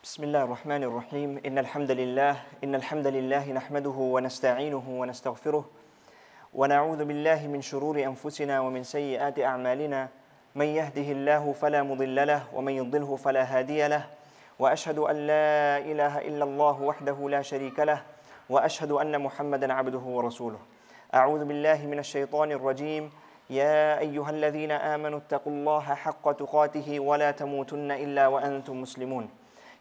بسم الله الرحمن الرحيم إن الحمد لله نحمده ونستعينه ونستغفره ونعوذ بالله من شرور أنفسنا ومن سيئات أعمالنا من يهده الله فلا مضل له ومن يضلله فلا هادي له وأشهد أن لا إله إلا الله وحده لا شريك له وأشهد أن محمدا عبده ورسوله أعوذ بالله من الشيطان الرجيم يا أيها الذين آمنوا اتقوا الله حق تقاته ولا تموتن إلا وأنتم مسلمون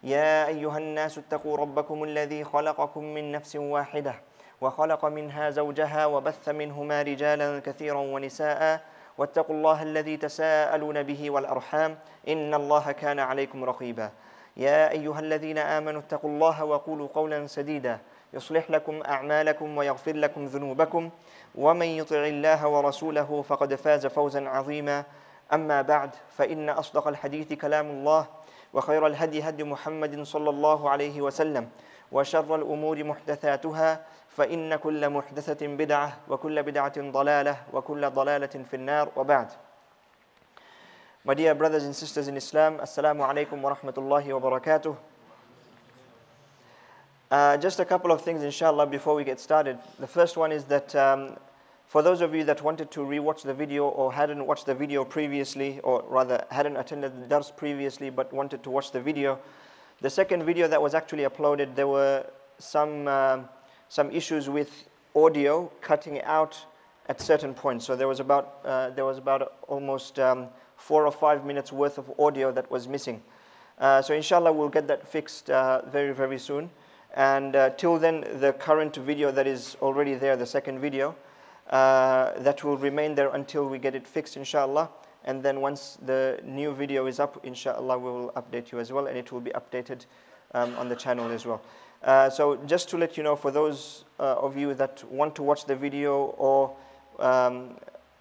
يا أيها الناس اتقوا ربكم الذي خلقكم من نفس واحدة وخلق منها زوجها وبث منهما رجالا كثيرا ونساء واتقوا الله الذي تساءلون به والأرحام إن الله كان عليكم رقيبا يا أيها الذين آمنوا اتقوا الله وقولوا قولا سديدا يصلح لكم أعمالكم ويغفر لكم ذنوبكم ومن يطع الله ورسوله فقد فاز فوزا عظيما أما بعد فإن أصدق الحديث كلام الله وخير الهدي هدي محمد صلى الله عليه وسلم وشر الأمور محدثاتها فإن كل محدثة بدعة وكل بدعة ضلالة وكل ضلالة في النار وبعد. My dear brothers and sisters in Islam, Assalamu alaikum wa rahmatullahi wa barakatuh. Just a couple of things inshallah before we get started. The first one is that for those of you that wanted to rewatch the video or hadn't watched the video previously, or rather hadn't attended the dars previously but wanted to watch the video, the second video that was actually uploaded, there were some issues with audio cutting out at certain points. So there was about almost 4 or 5 minutes worth of audio that was missing. So inshallah we'll get that fixed very, very soon. And till then, the current video that is already there, the second video, that will remain there until we get it fixed, inshallah. And then once the new video is up, inshallah, we will update you as well, and it will be updated on the channel as well. So just to let you know, for those of you that want to watch the video, or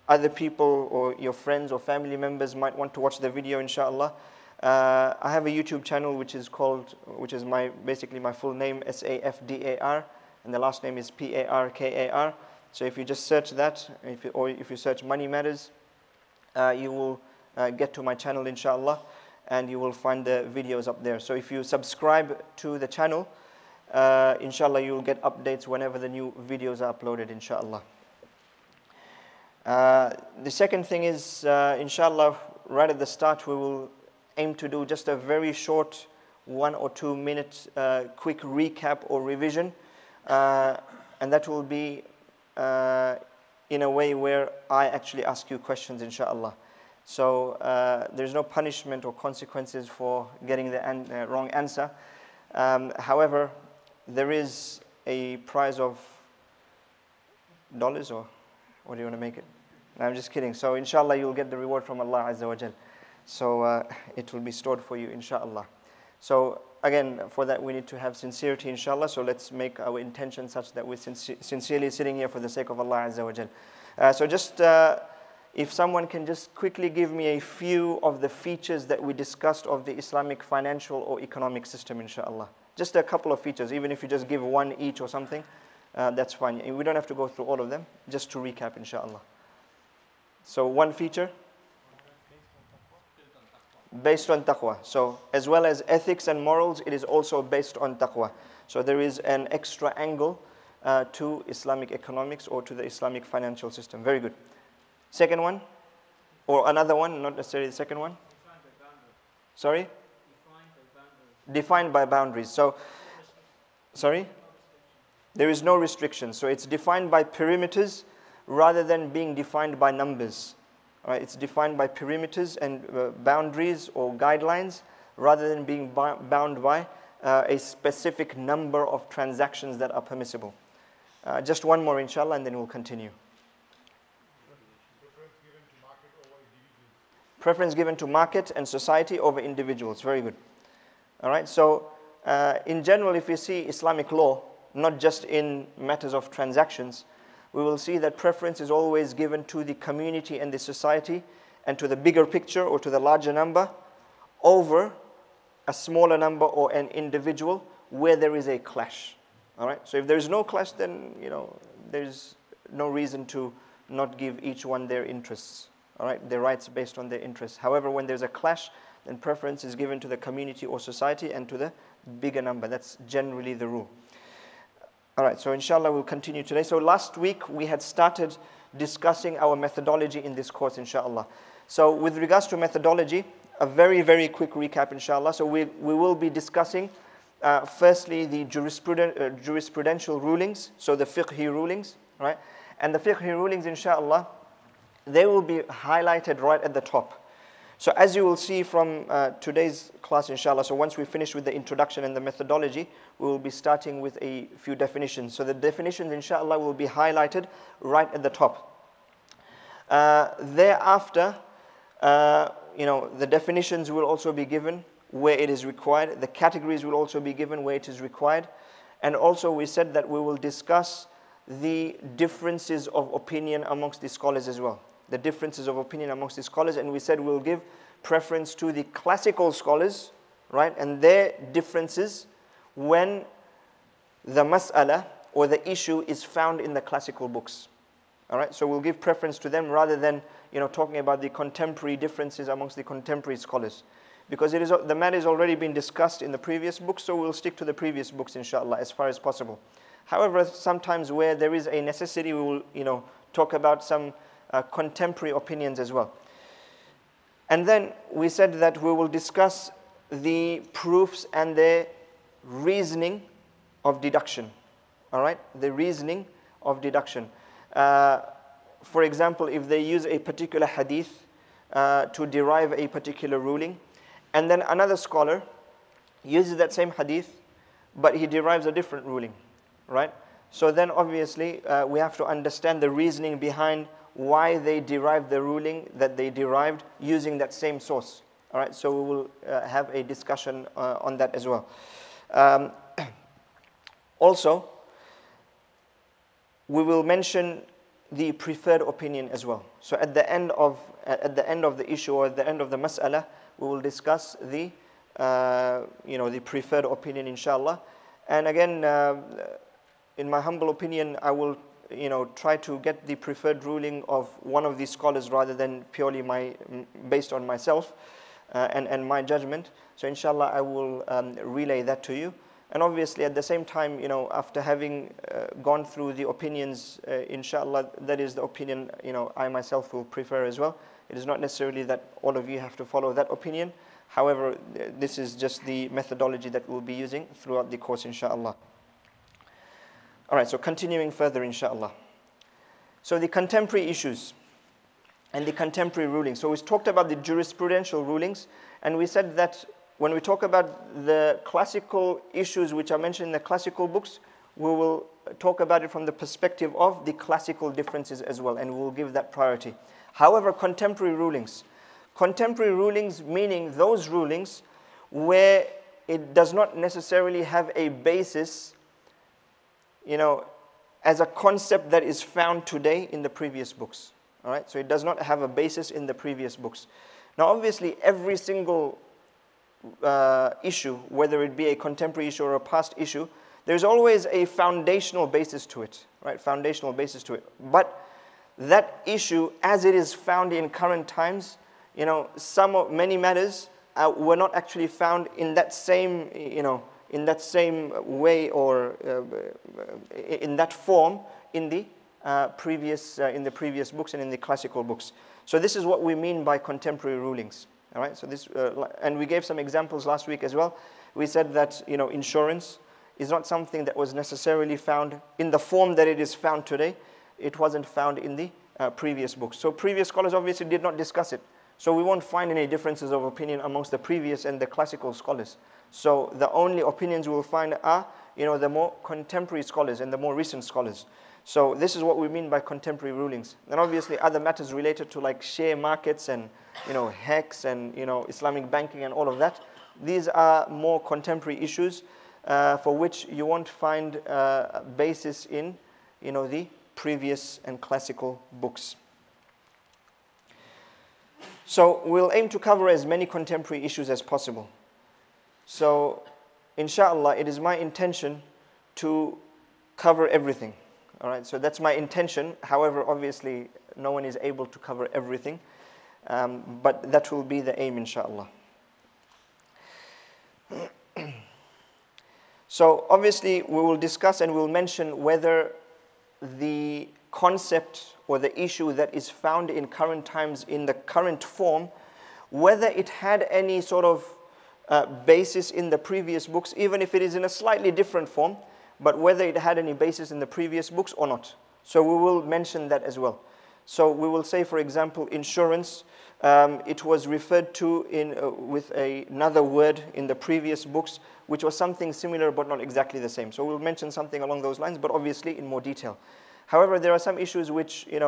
other people or your friends or family members might want to watch the video, inshallah, I have a YouTube channel which is basically my full name, Safdar, and the last name is Parkar. So if you just search that, or if you search Money Matters, you will get to my channel, inshallah, and you will find the videos up there. So if you subscribe to the channel, inshallah, you will get updates whenever the new videos are uploaded, inshallah. The second thing is, inshallah, right at the start, we will aim to do just a very short 1 or 2 minute quick recap or revision, and that will be in a way where I actually ask you questions, inshallah. So there's no punishment or consequences for getting the wrong answer. However, there is a prize of dollars, or what do you want to make it? No, I'm just kidding. So inshallah you'll get the reward from Allah Azza wa Jal. So it will be stored for you, inshallah. So again, for that we need to have sincerity, inshallah. So let's make our intention such that we're sincerely sitting here for the sake of Allah Azza wa Jal. So just if someone can just quickly give me a few of the features that we discussed of the Islamic financial or economic system, inshallah. Just a couple of features, even if you just give one each or something, that's fine. We don't have to go through all of them, just to recap, inshallah. So one feature? Based on taqwa. So as well as ethics and morals, it is also based on taqwa. So there is an extra angle to Islamic economics or to the Islamic financial system. Very good. Second one? Or another one, not necessarily the second one? Defined by boundaries. Sorry? Defined by boundaries. Defined by boundaries. So, sorry? There is no restriction. So it's defined by perimeters rather than being defined by numbers. Right, it's defined by perimeters and boundaries or guidelines rather than being bound by a specific number of transactions that are permissible. Just one more, inshallah, and then we'll continue. Preference given to market and society over individuals. Very good. All right, so in general, if you see Islamic law, not just in matters of transactions, we will see that preference is always given to the community and the society and to the bigger picture or to the larger number over a smaller number or an individual where there is a clash. All right. So if there is no clash, then there's no reason to not give each one their interests. All right, their rights based on their interests. However, when there's a clash, then preference is given to the community or society and to the bigger number. That's generally the rule. All right, so inshallah we'll continue today. So last week we had started discussing our methodology in this course, inshallah. So with regards to methodology, a very, very quick recap, inshallah. So we will be discussing firstly the jurisprudential rulings, so the fiqhi rulings, right? And the fiqhi rulings, inshallah, they will be highlighted right at the top. So as you will see from today's class, inshallah, so once we finish with the introduction and the methodology, we will be starting with a few definitions. So the definitions, inshallah, will be highlighted right at the top. Thereafter, the definitions will also be given where it is required. The categories will also be given where it is required. And also we said that we will discuss the differences of opinion amongst the scholars as well. The differences of opinion amongst the scholars. And we said we'll give preference to the classical scholars, right? And their differences when the mas'ala or the issue is found in the classical books. All right, so we'll give preference to them rather than talking about the contemporary differences amongst the contemporary scholars, because the matter has already been discussed in the previous books. So we'll stick to the previous books, inshallah, as far as possible. However, sometimes where there is a necessity, we will talk about some contemporary opinions as well. And then we said that we will discuss the proofs and the reasoning of deduction. All right, the reasoning of deduction. For example, if they use a particular hadith to derive a particular ruling, and then another scholar uses that same hadith, but he derives a different ruling, right? So then obviously we have to understand the reasoning behind why they derived the ruling that they derived using that same source. All right, so we will have a discussion on that as well. Also, we will mention the preferred opinion as well. So at the end of the issue or at the end of the mas'ala, we will discuss the the preferred opinion, inshallah. And again, in my humble opinion, I will try to get the preferred ruling of one of these scholars rather than purely based on myself and my judgment. So inshallah, I will relay that to you. And obviously, at the same time, after having gone through the opinions, inshallah, that is the opinion, I myself will prefer as well. It is not necessarily that all of you have to follow that opinion. However, this is just the methodology that we'll be using throughout the course, inshallah. All right, so continuing further, inshallah. So the contemporary issues and the contemporary rulings. So we talked about the jurisprudential rulings, and we said that when we talk about the classical issues which are mentioned in the classical books, we will talk about it from the perspective of the classical differences as well, and we'll give that priority. However, contemporary rulings meaning those rulings where it does not necessarily have a basis, as a concept that is found today in the previous books. All right, so it does not have a basis in the previous books. Now, obviously, every single issue, whether it be a contemporary issue or a past issue, there's always a foundational basis to it, right? Foundational basis to it. But that issue, as it is found in current times, many matters were not actually found in that same, in that same way or in that form in the previous books and in the classical books. So this is what we mean by contemporary rulings. All right, so this, and we gave some examples last week as well. We said that insurance is not something that was necessarily found in the form that it is found today. It wasn't found in the previous books. So previous scholars obviously did not discuss it. So we won't find any differences of opinion amongst the previous and the classical scholars. So the only opinions we will find are the more contemporary scholars and the more recent scholars. So this is what we mean by contemporary rulings. And obviously other matters related to like share markets and HEX and Islamic banking and all of that. These are more contemporary issues for which you won't find a basis in the previous and classical books. So we'll aim to cover as many contemporary issues as possible. So inshallah, it is my intention to cover everything. All right, so that's my intention. However, obviously, no one is able to cover everything. But that will be the aim, inshallah. So obviously we will discuss and we will mention whether the concept or the issue that is found in current times in the current form, whether it had any sort of basis in the previous books, even if it is in a slightly different form, but whether it had any basis in the previous books or not. So we will mention that as well. So we will say, for example, insurance, it was referred to with another word in the previous books, which was something similar but not exactly the same. So we'll mention something along those lines, but obviously in more detail. However, there are some issues which, even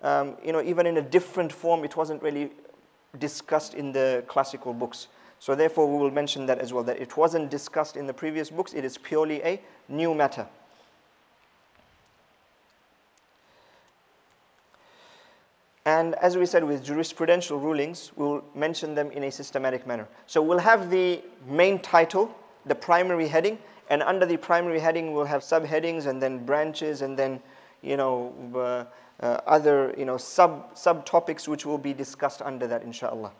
in a different form, it wasn't really discussed in the classical books. So therefore, we will mention that as well, that it wasn't discussed in the previous books. It is purely a new matter. And as we said, with jurisprudential rulings, we'll mention them in a systematic manner. So we'll have the main title, the primary heading, and under the primary heading, we'll have subheadings and then branches and then, other, subtopics which will be discussed under that, inshallah.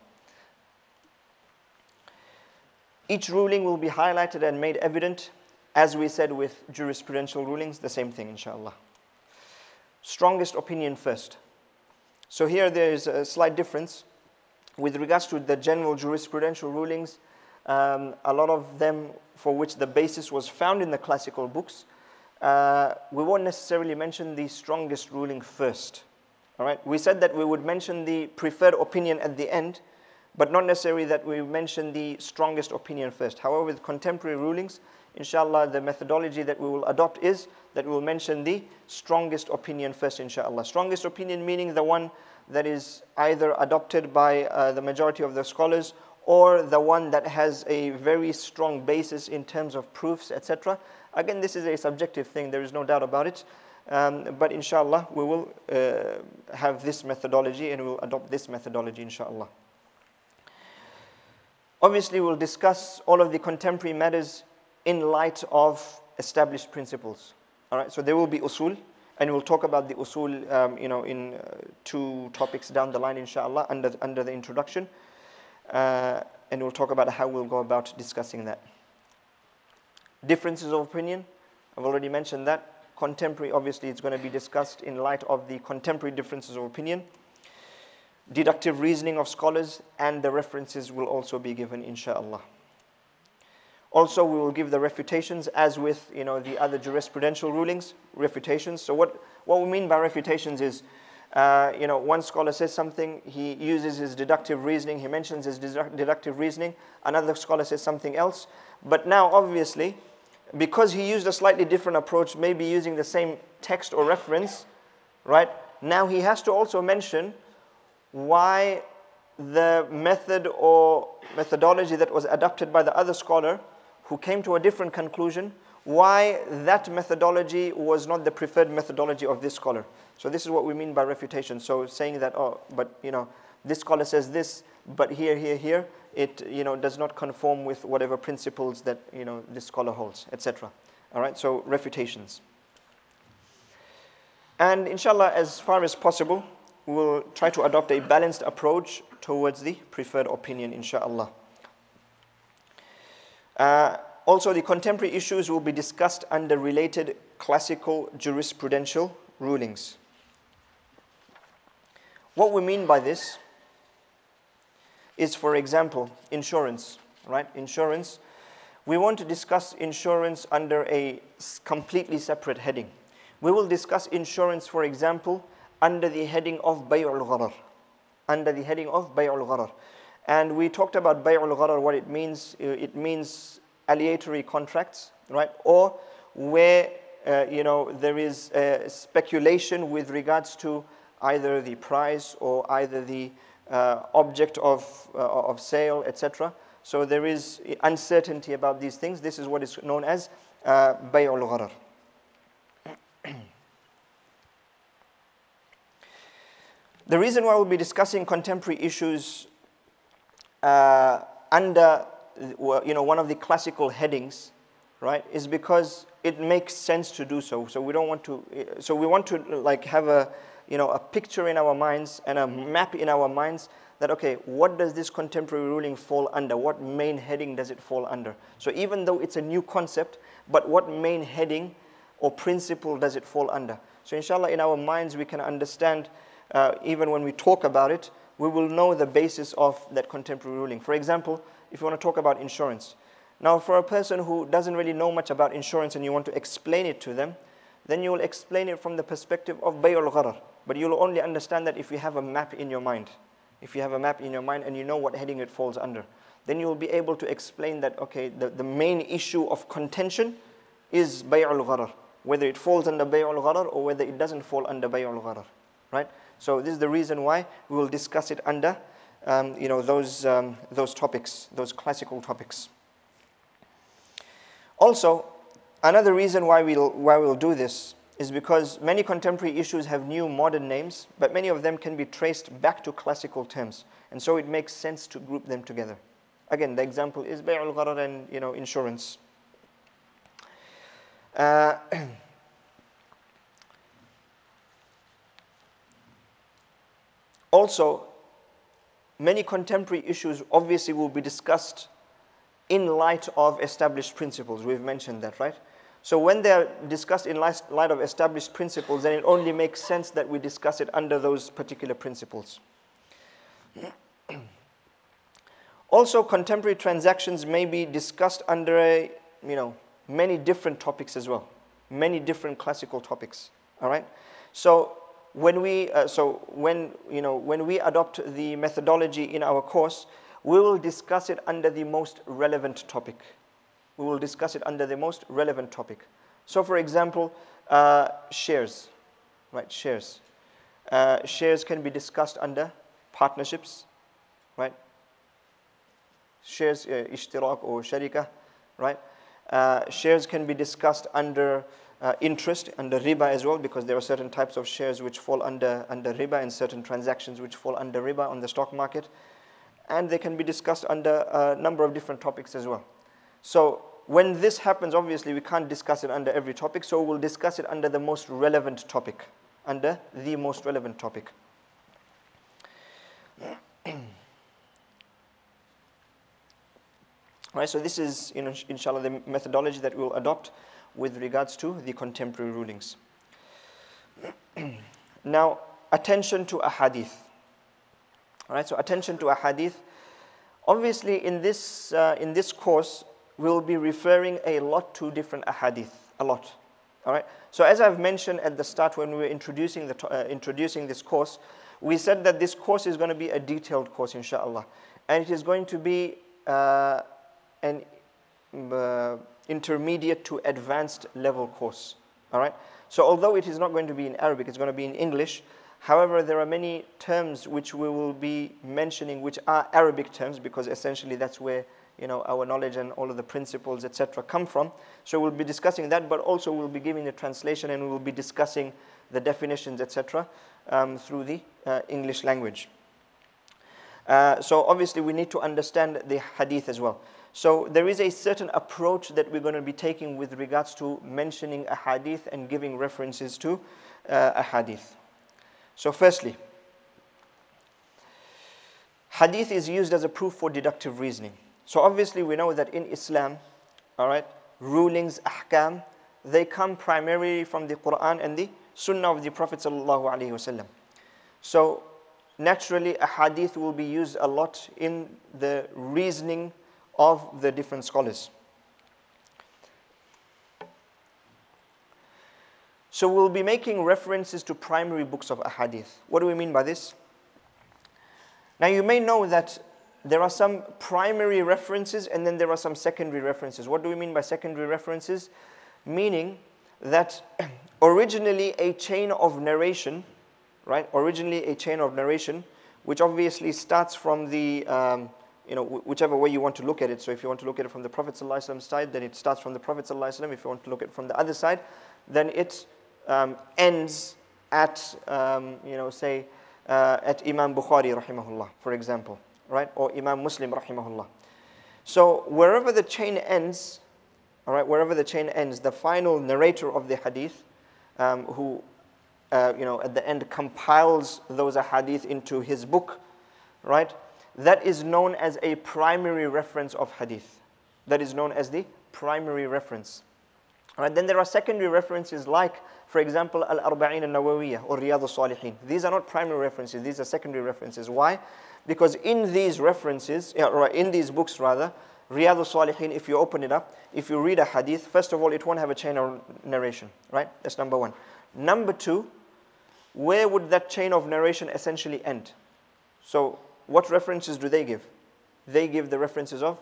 Each ruling will be highlighted and made evident, as we said with jurisprudential rulings, the same thing, inshallah. Strongest opinion first. So here there is a slight difference. With regards to the general jurisprudential rulings, a lot of them for which the basis was found in the classical books, we won't necessarily mention the strongest ruling first. All right? We said that we would mention the preferred opinion at the end, but not necessarily that we mention the strongest opinion first. However, with contemporary rulings, inshallah, the methodology that we will adopt is that we will mention the strongest opinion first, inshallah. Strongest opinion meaning the one that is either adopted by the majority of the scholars or the one that has a very strong basis in terms of proofs, etc. Again, this is a subjective thing, there is no doubt about it. But inshallah, we will have this methodology and we will adopt this methodology, inshallah. Obviously, we'll discuss all of the contemporary matters in light of established principles. All right, so there will be usul, and we'll talk about the usul, in two topics down the line, inshallah, under the introduction, and we'll talk about how we'll go about discussing that. Differences of opinion, I've already mentioned that. Contemporary, obviously, it's going to be discussed in light of the contemporary differences of opinion. Deductive reasoning of scholars and the references will also be given, inshallah. Also, we will give the refutations as with the other jurisprudential rulings, refutations. So what we mean by refutations is, one scholar says something, he uses his deductive reasoning, he mentions his deductive reasoning, another scholar says something else. But now, obviously, because he used a slightly different approach, maybe using the same text or reference, right? Now he has to also mention why the method or methodology that was adopted by the other scholar who came to a different conclusion, why that methodology was not the preferred methodology of this scholar. So this is what we mean by refutation. So saying that, this scholar says this, but here, it does not conform with whatever principles that this scholar holds, etc. All right, so refutations. And inshallah, as far as possible, we will try to adopt a balanced approach towards the preferred opinion, inshallah. Also, the contemporary issues will be discussed under related classical jurisprudential rulings. What we mean by this is, for example, insurance, right? Insurance. We want to discuss insurance under a completely separate heading. We will discuss insurance, for example, under the heading of Bay'ul Gharar. Under the heading of Bay'ul Gharar. And we talked about Bay'ul Gharar, what it means. It means aleatory contracts, right? Or where, there is speculation with regards to either the price or either the object of sale, etc. So there is uncertainty about these things. This is what is known as Bay'ul Gharar. The reason why we'll be discussing contemporary issues under one of the classical headings, right, is because it makes sense to do so. So we don't want to. So we want to like have a a picture in our minds and a map in our minds that, okay, what does this contemporary ruling fall under? What main heading does it fall under? So even though it's a new concept, but what main heading or principle does it fall under? So inshallah, in our minds, we can understand, even when we talk about it, we will know the basis of that contemporary ruling. For example, if you want to talk about insurance. Now, for a person who doesn't really know much about insurance and you want to explain it to them, then you will explain it from the perspective of bay'ul gharar. But you'll only understand that if you have a map in your mind. If you have a map in your mind and you know what heading it falls under, then you'll be able to explain that, okay, the main issue of contention is bay'ul gharar, whether it falls under bay'ul gharar or whether it doesn't fall under bay'ul gharar, right? So this is the reason why we will discuss it under, those topics, those classical topics. Also, another reason why we'll do this is because many contemporary issues have new modern names, but many of them can be traced back to classical terms, and so it makes sense to group them together. Again, the example is bay'ul gharar and insurance. Also, many contemporary issues obviously will be discussed in light of established principles. We've mentioned that, right? So when they're discussed in light of established principles, then it only makes sense that we discuss it under those particular principles. Also, contemporary transactions may be discussed under many different topics as well, many different classical topics. All right. So when we adopt the methodology in our course, we will discuss it under the most relevant topic. We will discuss it under the most relevant topic. So, for example, shares, right? Shares. Shares can be discussed under partnerships, right? Shares, ishtirak or sharika, right? Shares can be discussed under interest, under riba as well, because there are certain types of shares which fall under riba and certain transactions which fall under riba on the stock market. And they can be discussed under a number of different topics as well. So when this happens, obviously we can't discuss it under every topic, so we'll discuss it under the most relevant topic, under the most relevant topic. Right, so this is, inshallah, the methodology that we'll adopt with regards to the contemporary rulings. Now, attention to ahadith. All right, so attention to ahadith. Obviously, in this course, we'll be referring a lot to different ahadith, a lot. All right. So as I've mentioned at the start when we were introducing this course, we said that this course is going to be a detailed course, inshallah, and it is going to be an intermediate to advanced level course. All right. So although it is not going to be in Arabic, it's going to be in English. However, there are many terms which we will be mentioning which are Arabic terms, because essentially that's where our knowledge and all of the principles, etc., come from. So we'll be discussing that, but also we'll be giving the translation and we'll be discussing the definitions, etc., through the English language. So obviously we need to understand the hadith as well. So there is a certain approach that we're going to be taking with regards to mentioning a hadith and giving references to a hadith. So firstly, hadith is used as a proof for deductive reasoning. So obviously we know that in Islam, all right, rulings, ahkam, they come primarily from the Quran and the Sunnah of the Prophet sallallahu alaihi wasallam. So naturally a hadith will be used a lot in the reasoning of the different scholars. So we'll be making references to primary books of ahadith. What do we mean by this? Now you may know that there are some primary references and then there are some secondary references. What do we mean by secondary references? Meaning that originally a chain of narration, right? Originally a chain of narration, which obviously starts from the, whichever way you want to look at it. So if you want to look at it from the Prophet ﷺ side, then it starts from the Prophet ﷺ. If you want to look at it from the other side, then it ends at, say, at Imam Bukhari rahimahullah, for example, right? Or Imam Muslim rahimahullah. So wherever the chain ends, all right, wherever the chain ends, the final narrator of the hadith, who, at the end compiles those hadith into his book, right? That is known as a primary reference of hadith. That is known as the primary reference. All right, then there are secondary references like, for example, Al-Arba'in al-Nawawiyah or Riyadh al-Salihin. These are not primary references, these are secondary references. Why? Because in these references, in these books rather, Riyadh al-Salihin, if you open it up, if you read a hadith, first of all, it won't have a chain of narration, right? That's number one. Number two, where would that chain of narration essentially end? So, what references do they give? They give the references of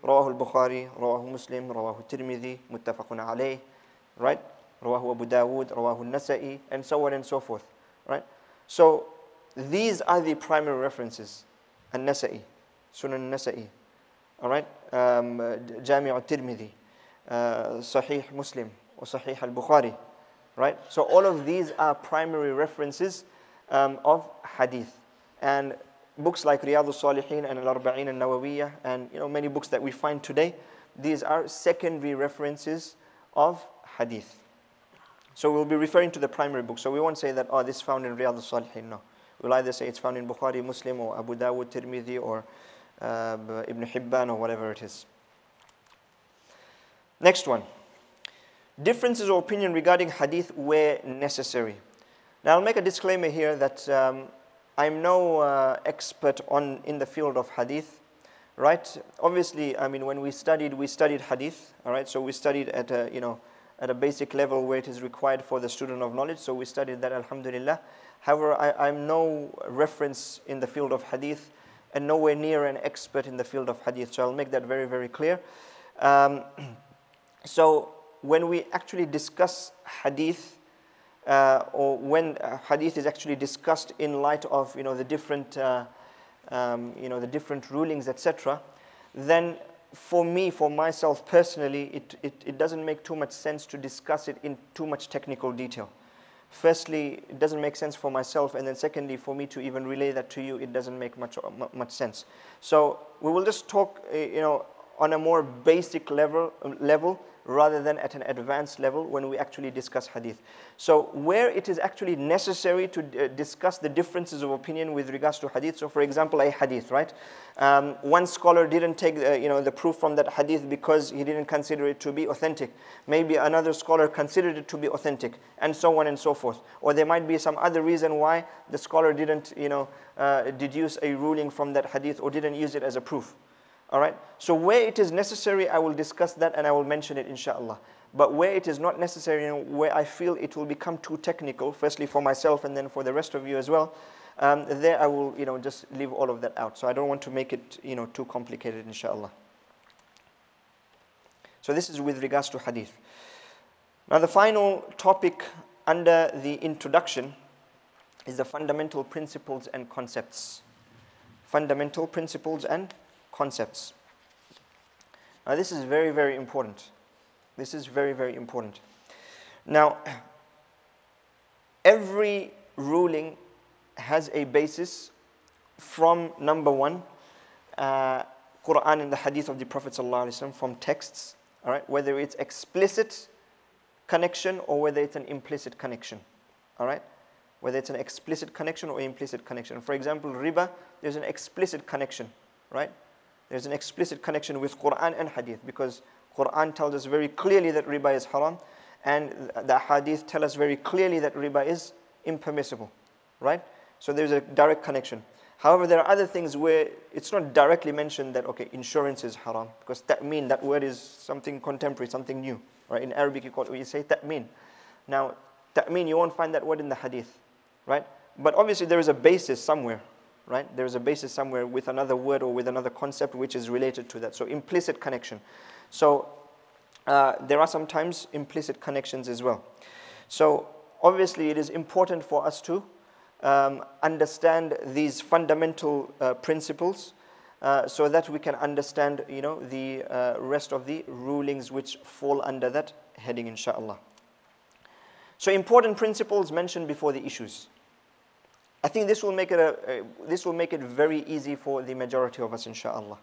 Rawah al-Bukhari, Rawah Muslim, Rawah Tirmidhi, Muttafaqun alayh, right? Rawah Abu Dawud, Rawah al-Nasa'i, and so on and so forth, right? So, these are the primary references. Al-Nasa'i, Sunan al-Nasa'i, all right? Jami' al-Tirmidhi, Sahih Muslim, or Sahih al-Bukhari, right? So, all of these are primary references of hadith. And books like Riyadh al-Salihin and Al-Arba'in al-Nawawiyah and many books that we find today, these are secondary references of hadith. So we'll be referring to the primary book. So we won't say that, oh, this is found in Riyadh al-Salihin. No. We'll either say it's found in Bukhari, Muslim, or Abu Dawud, Tirmidhi, or Ibn Hibban, or whatever it is. Next one. Differences of opinion regarding hadith where necessary. Now I'll make a disclaimer here that I'm no expert in the field of hadith, right? Obviously, I mean, when we studied hadith, all right? So we studied at a basic level where it is required for the student of knowledge. So we studied that, alhamdulillah. However, I'm no reference in the field of hadith and nowhere near an expert in the field of hadith. So I'll make that very, very clear. So when we actually discuss hadith, or when hadith is actually discussed in light of the different rulings, etc., then for myself personally, it doesn't make too much sense to discuss it in too much technical detail. Firstly, it doesn't make sense for myself, and then secondly, for me to even relay that to you, it doesn't make much sense. So we will just talk on a more basic level rather than at an advanced level when we actually discuss hadith. So where it is actually necessary to discuss the differences of opinion with regards to hadith. So for example, a hadith, right? One scholar didn't take the proof from that hadith because he didn't consider it to be authentic. Maybe another scholar considered it to be authentic, and so on and so forth. Or there might be some other reason why the scholar didn't deduce a ruling from that hadith or didn't use it as a proof. All right. So where it is necessary, I will discuss that and I will mention it, inshallah. But where it is not necessary, where I feel it will become too technical, firstly for myself and then for the rest of you as well, there I will, just leave all of that out. So I don't want to make it, too complicated, inshallah. So this is with regards to hadith. Now the final topic under the introduction is the fundamental principles and concepts. Fundamental principles and concepts. Now this is very, very important. This is very, very important. Now, every ruling has a basis from, number one, Quran and the hadith of the Prophet ﷺ, from texts, all right, whether it's explicit connection or whether it's an implicit connection, all right, whether it's an explicit connection or implicit connection. For example, riba, there's an explicit connection, right? There's an explicit connection with Quran and hadith because Quran tells us very clearly that riba is haram and the hadith tell us very clearly that riba is impermissible, right? So there's a direct connection. However, there are other things where it's not directly mentioned that, okay, insurance is haram, because ta'meen, that word is something contemporary, something new, right? In Arabic you say ta'meen. Now, ta'meen, you won't find that word in the hadith, right? But obviously there is a basis somewhere, right? There is a basis somewhere with another word or with another concept which is related to that. So implicit connection. So there are sometimes implicit connections as well. So obviously it is important for us to understand these fundamental principles so that we can understand, the rest of the rulings which fall under that heading, inshallah. So important principles mentioned before the issues. I think this will make it very easy for the majority of us, inshallah.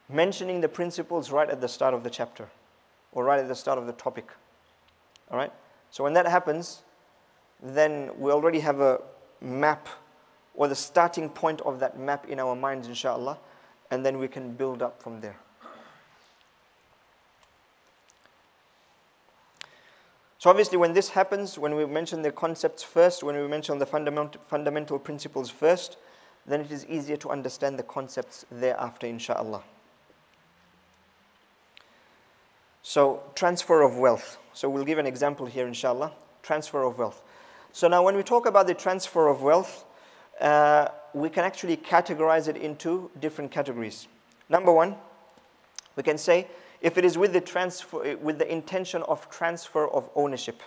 Mentioning the principles right at the start of the chapter or right at the start of the topic. All right? So when that happens, then we already have a map or the starting point of that map in our minds, inshallah, and then we can build up from there. So obviously when this happens, when we mention the concepts first, when we mention the fundamental principles first, then it is easier to understand the concepts thereafter, inshallah. So transfer of wealth. So we'll give an example here, inshallah. Transfer of wealth. So now when we talk about the transfer of wealth, we can actually categorize it into different categories. Number one, we can say if it is with the intention of transfer of ownership,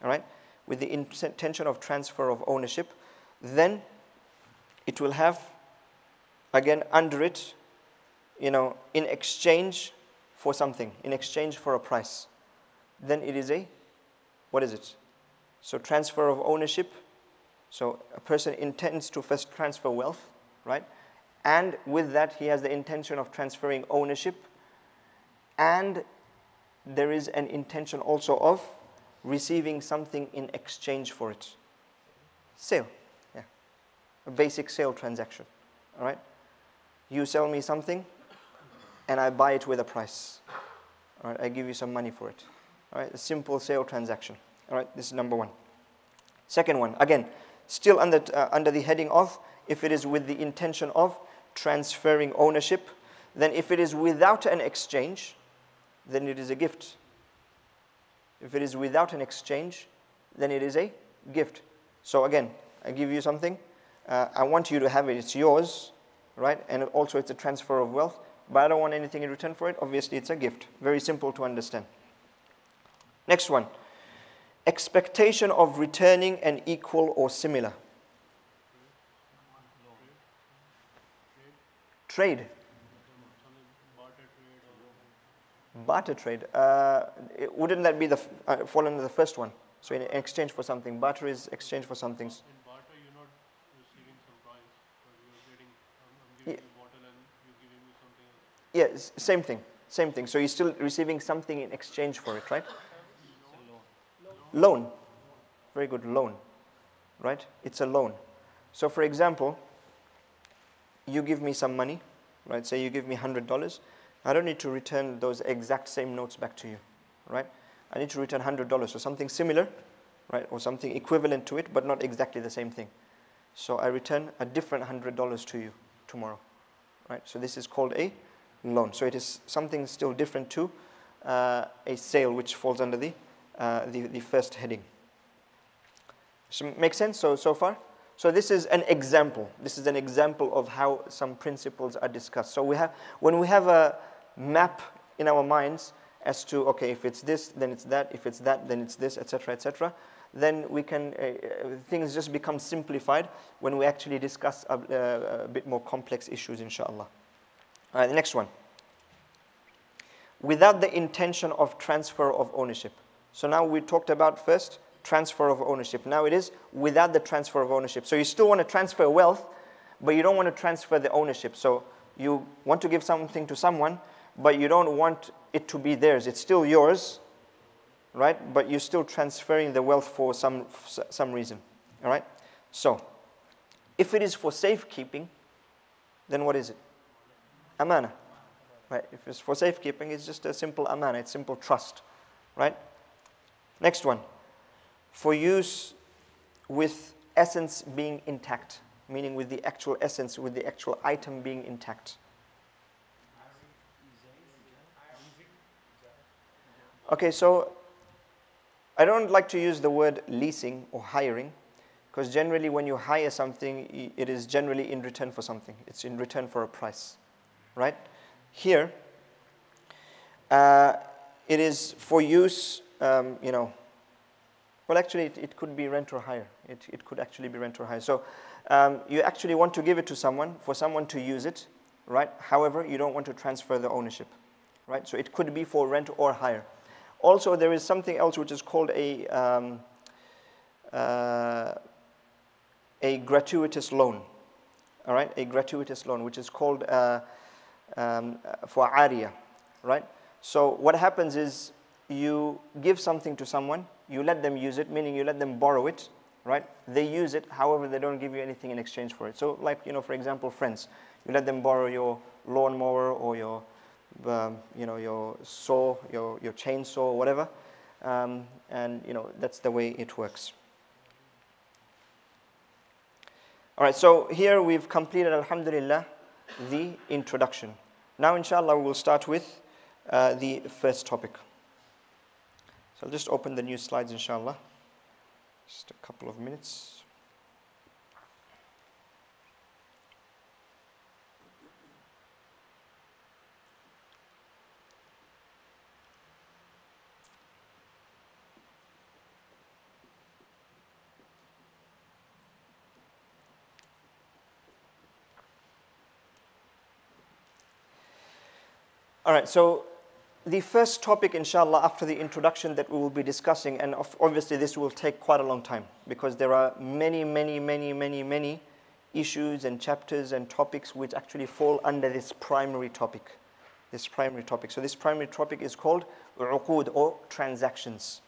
all right, with the intention of transfer of ownership, then it will have, again, under it, in exchange for something, in exchange for a price. Then it is what is it? So transfer of ownership. So a person intends to first transfer wealth, right? And with that, he has the intention of transferring ownership. And there is an intention also of receiving something in exchange for it. Sale, yeah. A basic sale transaction, all right? You sell me something, and I buy it with a price. All right, I give you some money for it. All right, a simple sale transaction. All right, this is number one. Second one, again, still under the heading of, if it is with the intention of transferring ownership, then if it is without an exchange, then it is a gift. If it is without an exchange, then it is a gift. So again, I give you something, I want you to have it, it's yours, right? And also it's a transfer of wealth, but I don't want anything in return for it. Obviously it's a gift. Very simple to understand. Next one, expectation of returning an equal or similar. Trade. Barter trade. Wouldn't that be fall under the first one? So in exchange for something. Barter is exchange for something. In barter, you're not receiving some price, but you're getting, I'm giving you a bottle and you're giving me something else. Yeah, same thing. Same thing. So you're still receiving something in exchange for it, right? Loan. Very good, loan. Right? It's a loan. So for example, you give me some money, right? Say you give me $100. I don't need to return those exact same notes back to you, right? I need to return $100, so something similar, right? Or something equivalent to it, but not exactly the same thing. So I return a different $100 to you tomorrow, right? So this is called a loan. So it is something still different to a sale, which falls under the first heading. So make sense so far? So this is an example. This is an example of how some principles are discussed. So when we have a map in our minds as to, okay, if it's this, then it's that. If it's that, then it's this, etc., then we can, things just become simplified when we actually discuss a bit more complex issues, inshallah. All right, the next one. Without the intention of transfer of ownership. So now we talked about first transfer of ownership. Now it is without the transfer of ownership. So you still want to transfer wealth, but you don't want to transfer the ownership. So you want to give something to someone, but you don't want it to be theirs. It's still yours, right? But you're still transferring the wealth for some reason, all right? So if it is for safekeeping, then what is it? Amana, right? If it's for safekeeping, it's just a simple amana. It's simple trust, right? Next one. For use with essence being intact, meaning with the actual essence, with the actual item being intact. Okay, so I don't like to use the word leasing or hiring, because generally when you hire something, it is generally in return for something. It's in return for a price, right? Here, it is for use, well, actually, it could be rent or hire. It could actually be rent or hire. So you actually want to give it to someone, for someone to use it, right? However, you don't want to transfer the ownership, right? So it could be for rent or hire. Also, there is something else which is called a gratuitous loan, all right? A gratuitous loan, which is called for ariya, right? So what happens is you give something to someone, you let them use it, meaning you let them borrow it, right? They use it, however, they don't give you anything in exchange for it. So like, for example, friends, you let them borrow your lawnmower or your, your saw, your chainsaw, or whatever, and, that's the way it works. All right, so here we've completed, alhamdulillah, the introduction. Now, inshallah, we'll start with the first topic. So I'll just open the new slides, inshallah. Just a couple of minutes. All right, so the first topic, inshallah, after the introduction that we will be discussing, and obviously this will take quite a long time because there are many issues and chapters and topics which actually fall under this primary topic. So this primary topic is called uqud, or transactions.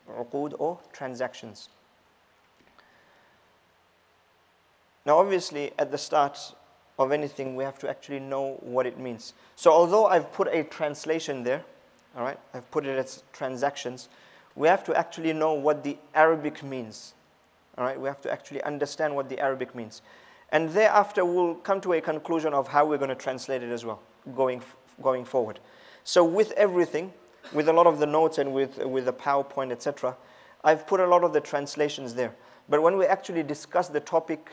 Uqud, or transactions. Now obviously at the start of anything we have to actually know what it means. So although I've put a translation there, all right, I've put it as transactions, we have to actually know what the Arabic means. All right, we have to actually understand what the Arabic means. And thereafter we'll come to a conclusion of how we're going to translate it as well, going forward. So with everything, with a lot of the notes and with the PowerPoint, etc., I've put a lot of the translations there. But when we actually discuss the topic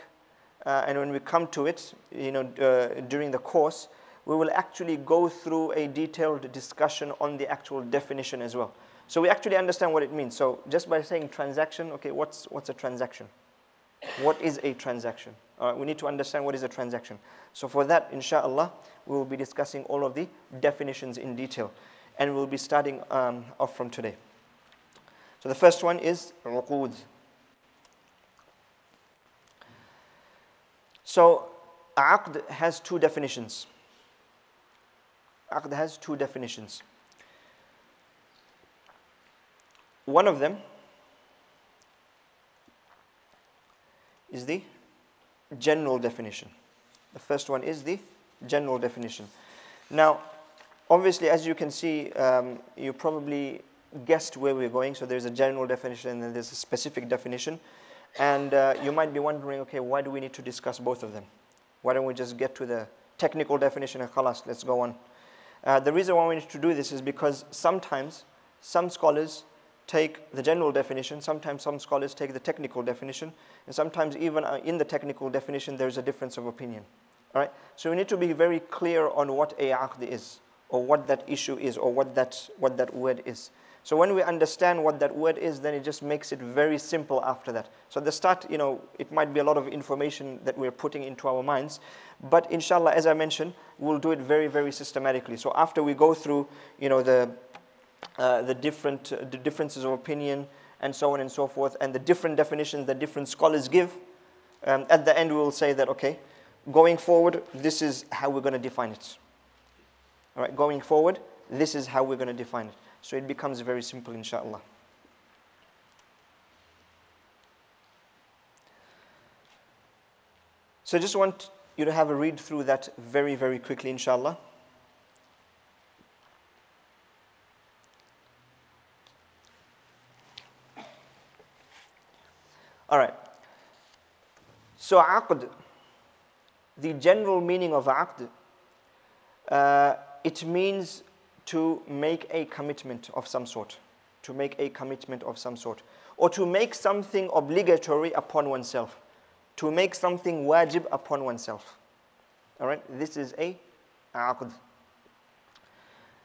and when we come to it, during the course, we will actually go through a detailed discussion on the actual definition as well. So we actually understand what it means. So just by saying transaction, okay, what's a transaction? What is a transaction? We need to understand what is a transaction. So for that, inshallah, we will be discussing all of the definitions in detail. And we'll be starting off from today. So the first one is uqud. So aqd has two definitions. Aqd has two definitions. One of them is the general definition. The first one is the general definition. Now, obviously, as you can see, you probably guessed where we're going. So there's a general definition and then there's a specific definition. And you might be wondering, okay, why do we need to discuss both of them? Why don't we just get to the technical definition and khalas, let's go on. The reason why we need to do this is because sometimes some scholars take the general definition, sometimes some scholars take the technical definition, and sometimes even in the technical definition there's a difference of opinion. All right? So we need to be very clear on what a aqd is, or what that issue is, or what that word is. So when we understand what that word is, then it just makes it very simple after that. So at the start, it might be a lot of information that we're putting into our minds, but inshallah, as I mentioned, we'll do it very, very systematically. So after we go through, the differences of opinion and so on and so forth, and the different definitions that different scholars give, at the end we will say that, okay, going forward, this is how we're going to define it. All right, going forward, this is how we're going to define it. So it becomes very simple, inshallah. So I just want you to have a read through that very, very quickly, inshallah. All right. So aqd, the general meaning of aqd, it means to make a commitment of some sort, to make a commitment of some sort, or to make something obligatory upon oneself, to make something wajib upon oneself. All right, this is a aqd.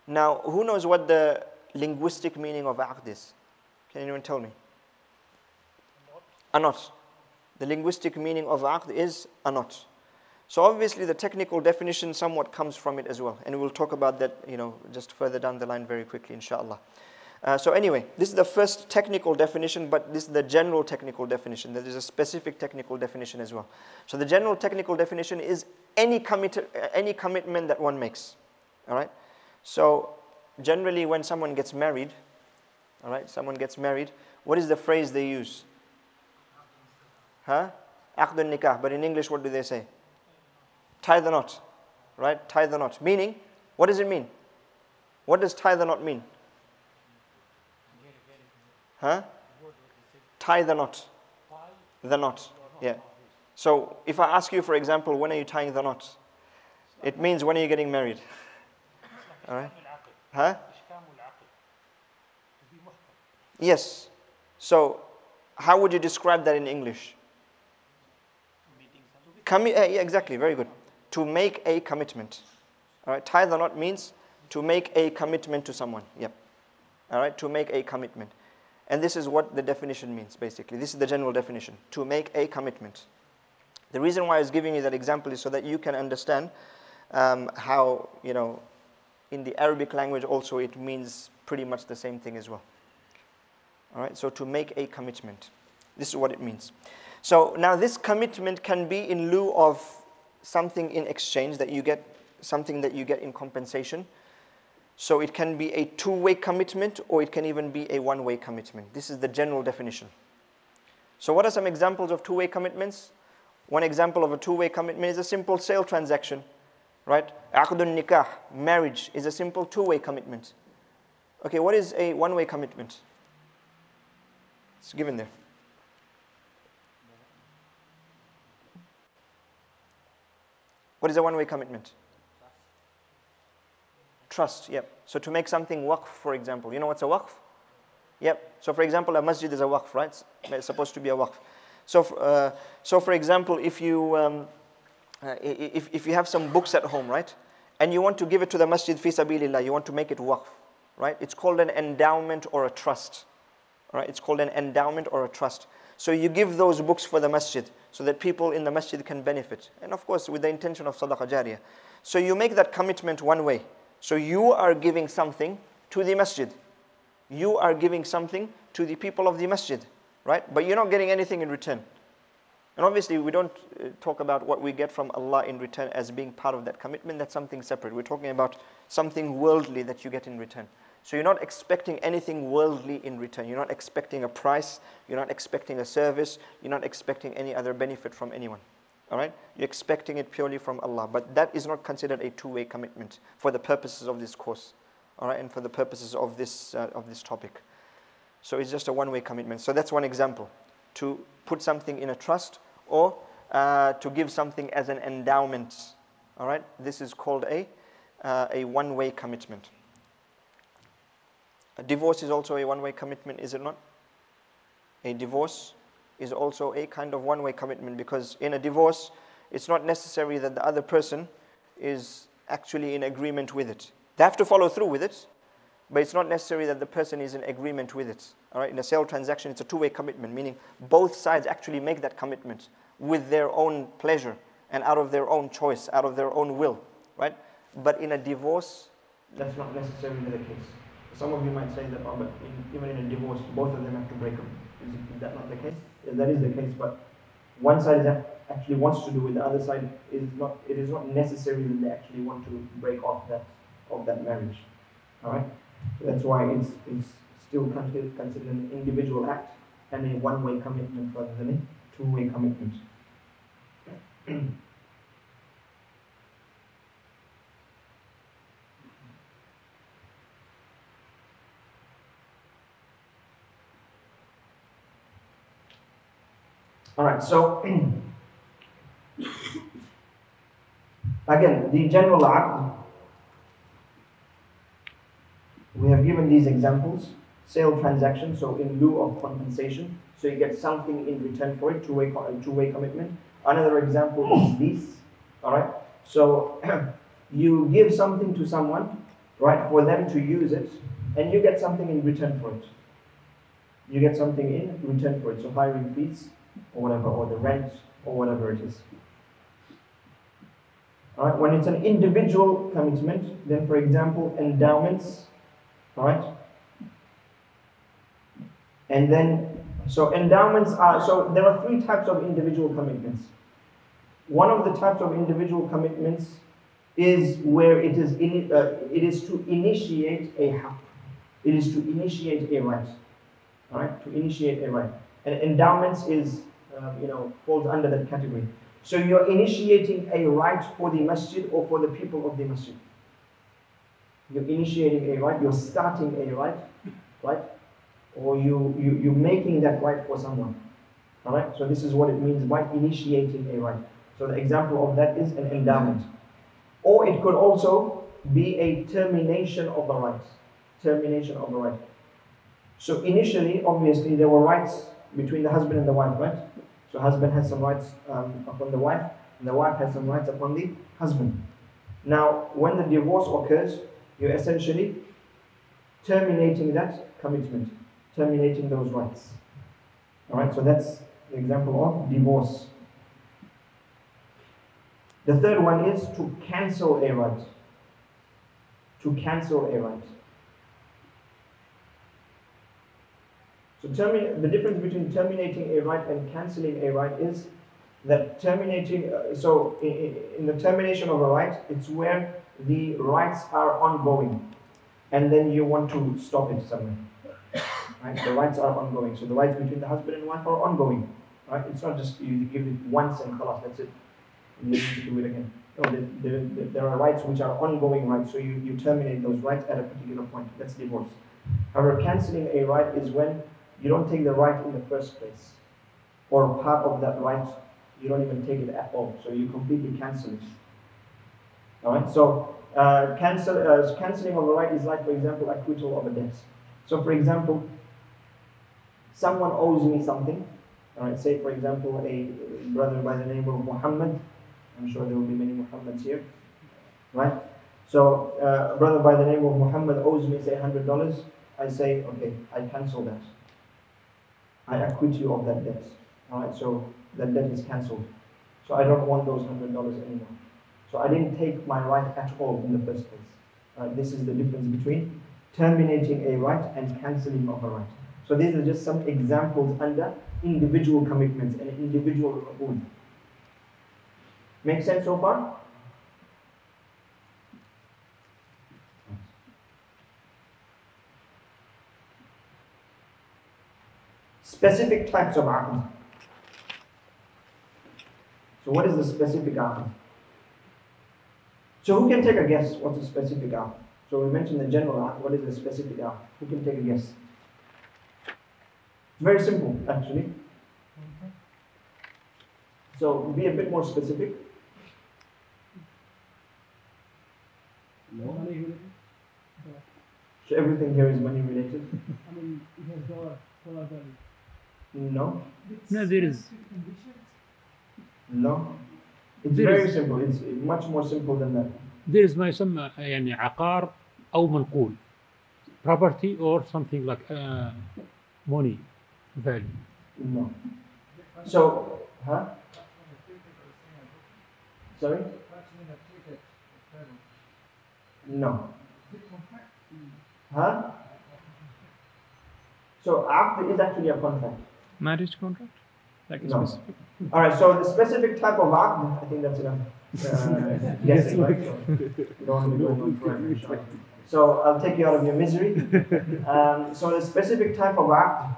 Now, who knows what the linguistic meaning of aqd is? Can anyone tell me? A knot. The linguistic meaning of aqd is a knot. So obviously the technical definition somewhat comes from it as well. And we'll talk about that, just further down the line very quickly, inshallah. So anyway, this is the first technical definition, but this is the general technical definition. There is a specific technical definition as well. So the general technical definition is any commitment that one makes. All right? So generally when someone gets married, all right, what is the phrase they use? Huh? Aqdun nikah. But in English, what do they say? Tie the knot. Right? Tie the knot. Meaning, what does it mean? What does tie the knot mean? Huh? Tie the knot. The knot. Yeah. So if I ask you, for example, when are you tying the knot? It means when are you getting married? All right? Huh? Yes. So how would you describe that in English? Yeah, exactly. Very good. To make a commitment. All right? Tie the knot means to make a commitment to someone. Yep. All right? To make a commitment. And this is what the definition means, basically. This is the general definition. To make a commitment. The reason why I was giving you that example is so that you can understand how, in the Arabic language also it means pretty much the same thing as well. All right, so to make a commitment. This is what it means. So now this commitment can be in lieu of something in exchange that you get, something that you get in compensation. So it can be a two-way commitment, or it can even be a one-way commitment. This is the general definition. So what are some examples of two-way commitments? One example of a two-way commitment is a simple sale transaction, right? Aqdun nikah, marriage, is a simple two-way commitment. Okay, what is a one-way commitment? It's given there. What is a one-way commitment? Trust, yep. So to make something waqf, for example. You know what's a waqf? Yep. So for example, a masjid is a waqf, right? It's supposed to be a waqf. So for example, if you have some books at home, right? And you want to give it to the masjid fi sabilillah, you want to make it waqf, right? It's called an endowment or a trust. Right? It's called an endowment or a trust. So you give those books for the masjid so that people in the masjid can benefit. And of course, with the intention of sadaqah jariyah. So you make that commitment one way. So you are giving something to the masjid. You are giving something to the people of the masjid. Right? But you're not getting anything in return. And obviously, we don't talk about what we get from Allah in return as being part of that commitment. That's something separate. We're talking about something worldly that you get in return. So you're not expecting anything worldly in return. You're not expecting a price. You're not expecting a service. You're not expecting any other benefit from anyone. All right? You're expecting it purely from Allah. But that is not considered a two-way commitment for the purposes of this course. All right? And for the purposes of this topic. So it's just a one-way commitment. So that's one example. To put something in a trust or to give something as an endowment. All right? This is called a one-way commitment. A divorce is also a one-way commitment, is it not? A divorce is also a kind of one-way commitment, because in a divorce, it's not necessary that the other person is actually in agreement with it. They have to follow through with it, but it's not necessary that the person is in agreement with it. All right? In a sale transaction, it's a two-way commitment, meaning both sides actually make that commitment with their own pleasure and out of their own choice, out of their own will. Right? But in a divorce, that's not necessarily the case. Some of you might say that, oh, but even in a divorce, both of them have to break up. Is that not the case? Yeah, that is the case, but one side actually wants to do it, the other side is not. It is not necessary that they actually want to break off that marriage. All right, so that's why it's still considered an individual act and a one-way commitment rather than a two-way commitment. All right, so again, the general aqd, we have given these examples. Sale transaction, so in lieu of compensation, so you get something in return for it, two-way commitment. Another example is lease. All right, so you give something to someone, right, for them to use it, and you get something in return for it. You get something in return for it, so hiring fees, or whatever, or the rent, or whatever it is. All right. When it's an individual commitment, then for example, endowments, all right? And then, so endowments are, so there are three types of individual commitments. One of the types of individual commitments is where it is to initiate a haqq. It is to initiate a right. All right, to initiate a right. And endowments is falls under that category. So you're initiating a right for the masjid or for the people of the masjid. You're initiating a right, you're starting a right, right? Or you're making that right for someone. Alright? So this is what it means by initiating a right. So the example of that is an endowment. Or it could also be a termination of the right. Termination of the right. So initially, obviously, there were rights between the husband and the wife, right? So husband has some rights upon the wife, and the wife has some rights upon the husband. Now, when the divorce occurs, you're essentially terminating that commitment, terminating those rights. Alright, so that's the example of divorce. The third one is to cancel a right. To cancel a right. So the difference between terminating a right and cancelling a right is that terminating, in the termination of a right, it's where the rights are ongoing and then you want to stop it somewhere. Right? The rights are ongoing. So the rights between the husband and wife are ongoing. Right? It's not just you give it once and khalas, that's it. You need to do it again. No, there are rights which are ongoing rights, so you terminate those rights at a particular point. That's divorce. However, cancelling a right is when you don't take the right in the first place, or part of that right, you don't even take it at all. So you completely cancel it. Alright, so cancelling of a right is like, for example, acquittal of a debt. So for example, someone owes me something. Alright, say for example, a brother by the name of Muhammad. I'm sure there will be many Muhammads here. Right? So a brother by the name of Muhammad owes me, say, $100. I say, okay, I cancel that. I acquit you of that debt. Alright, so that debt is cancelled. So I don't want those $100 anymore. So I didn't take my right at all in the first place. This is the difference between terminating a right and cancelling of a right. So these are just some examples under individual commitments and individual rule. Make sense so far? Specific types of aqd. So what is the specific aqd? So who can take a guess what's a specific aqd? So we mentioned the general aqd. What is the specific aqd? Who can take a guess? It's very simple, actually. So be a bit more specific. Money related? So everything here is money related? I mean, it has dollar value. No. No, there is. No. It's There very is. simple. It's much more simple than that. There is ما يسمى يعني عقار أو منقول, property or something like money value. No. So, huh? Sorry? No. Huh? So, aqd is actually a contract. Marriage contract? Like a No. specific? Alright, so the specific type of aqd, I think that's enough. Guessing, right? So, you don't want to be going on forever, inshallah. So, I'll take you out of your misery. So, the specific type of aqd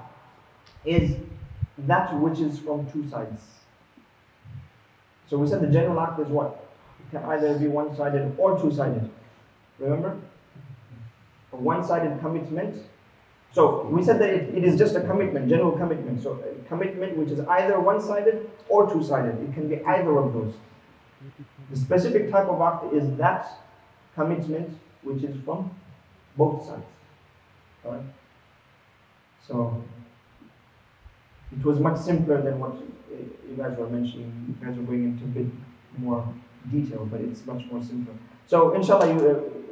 is that which is from two sides. So, we said the general aqd is what? It can either be one-sided or two-sided. Remember? A one-sided commitment. So we said that it is just a commitment, general commitment. So a commitment which is either one-sided or two-sided. It can be either of those. The specific type of aqd is that commitment which is from both sides. Alright? So it was much simpler than what you guys were mentioning. You guys were going into a bit more detail, but it's much more simpler. So inshallah,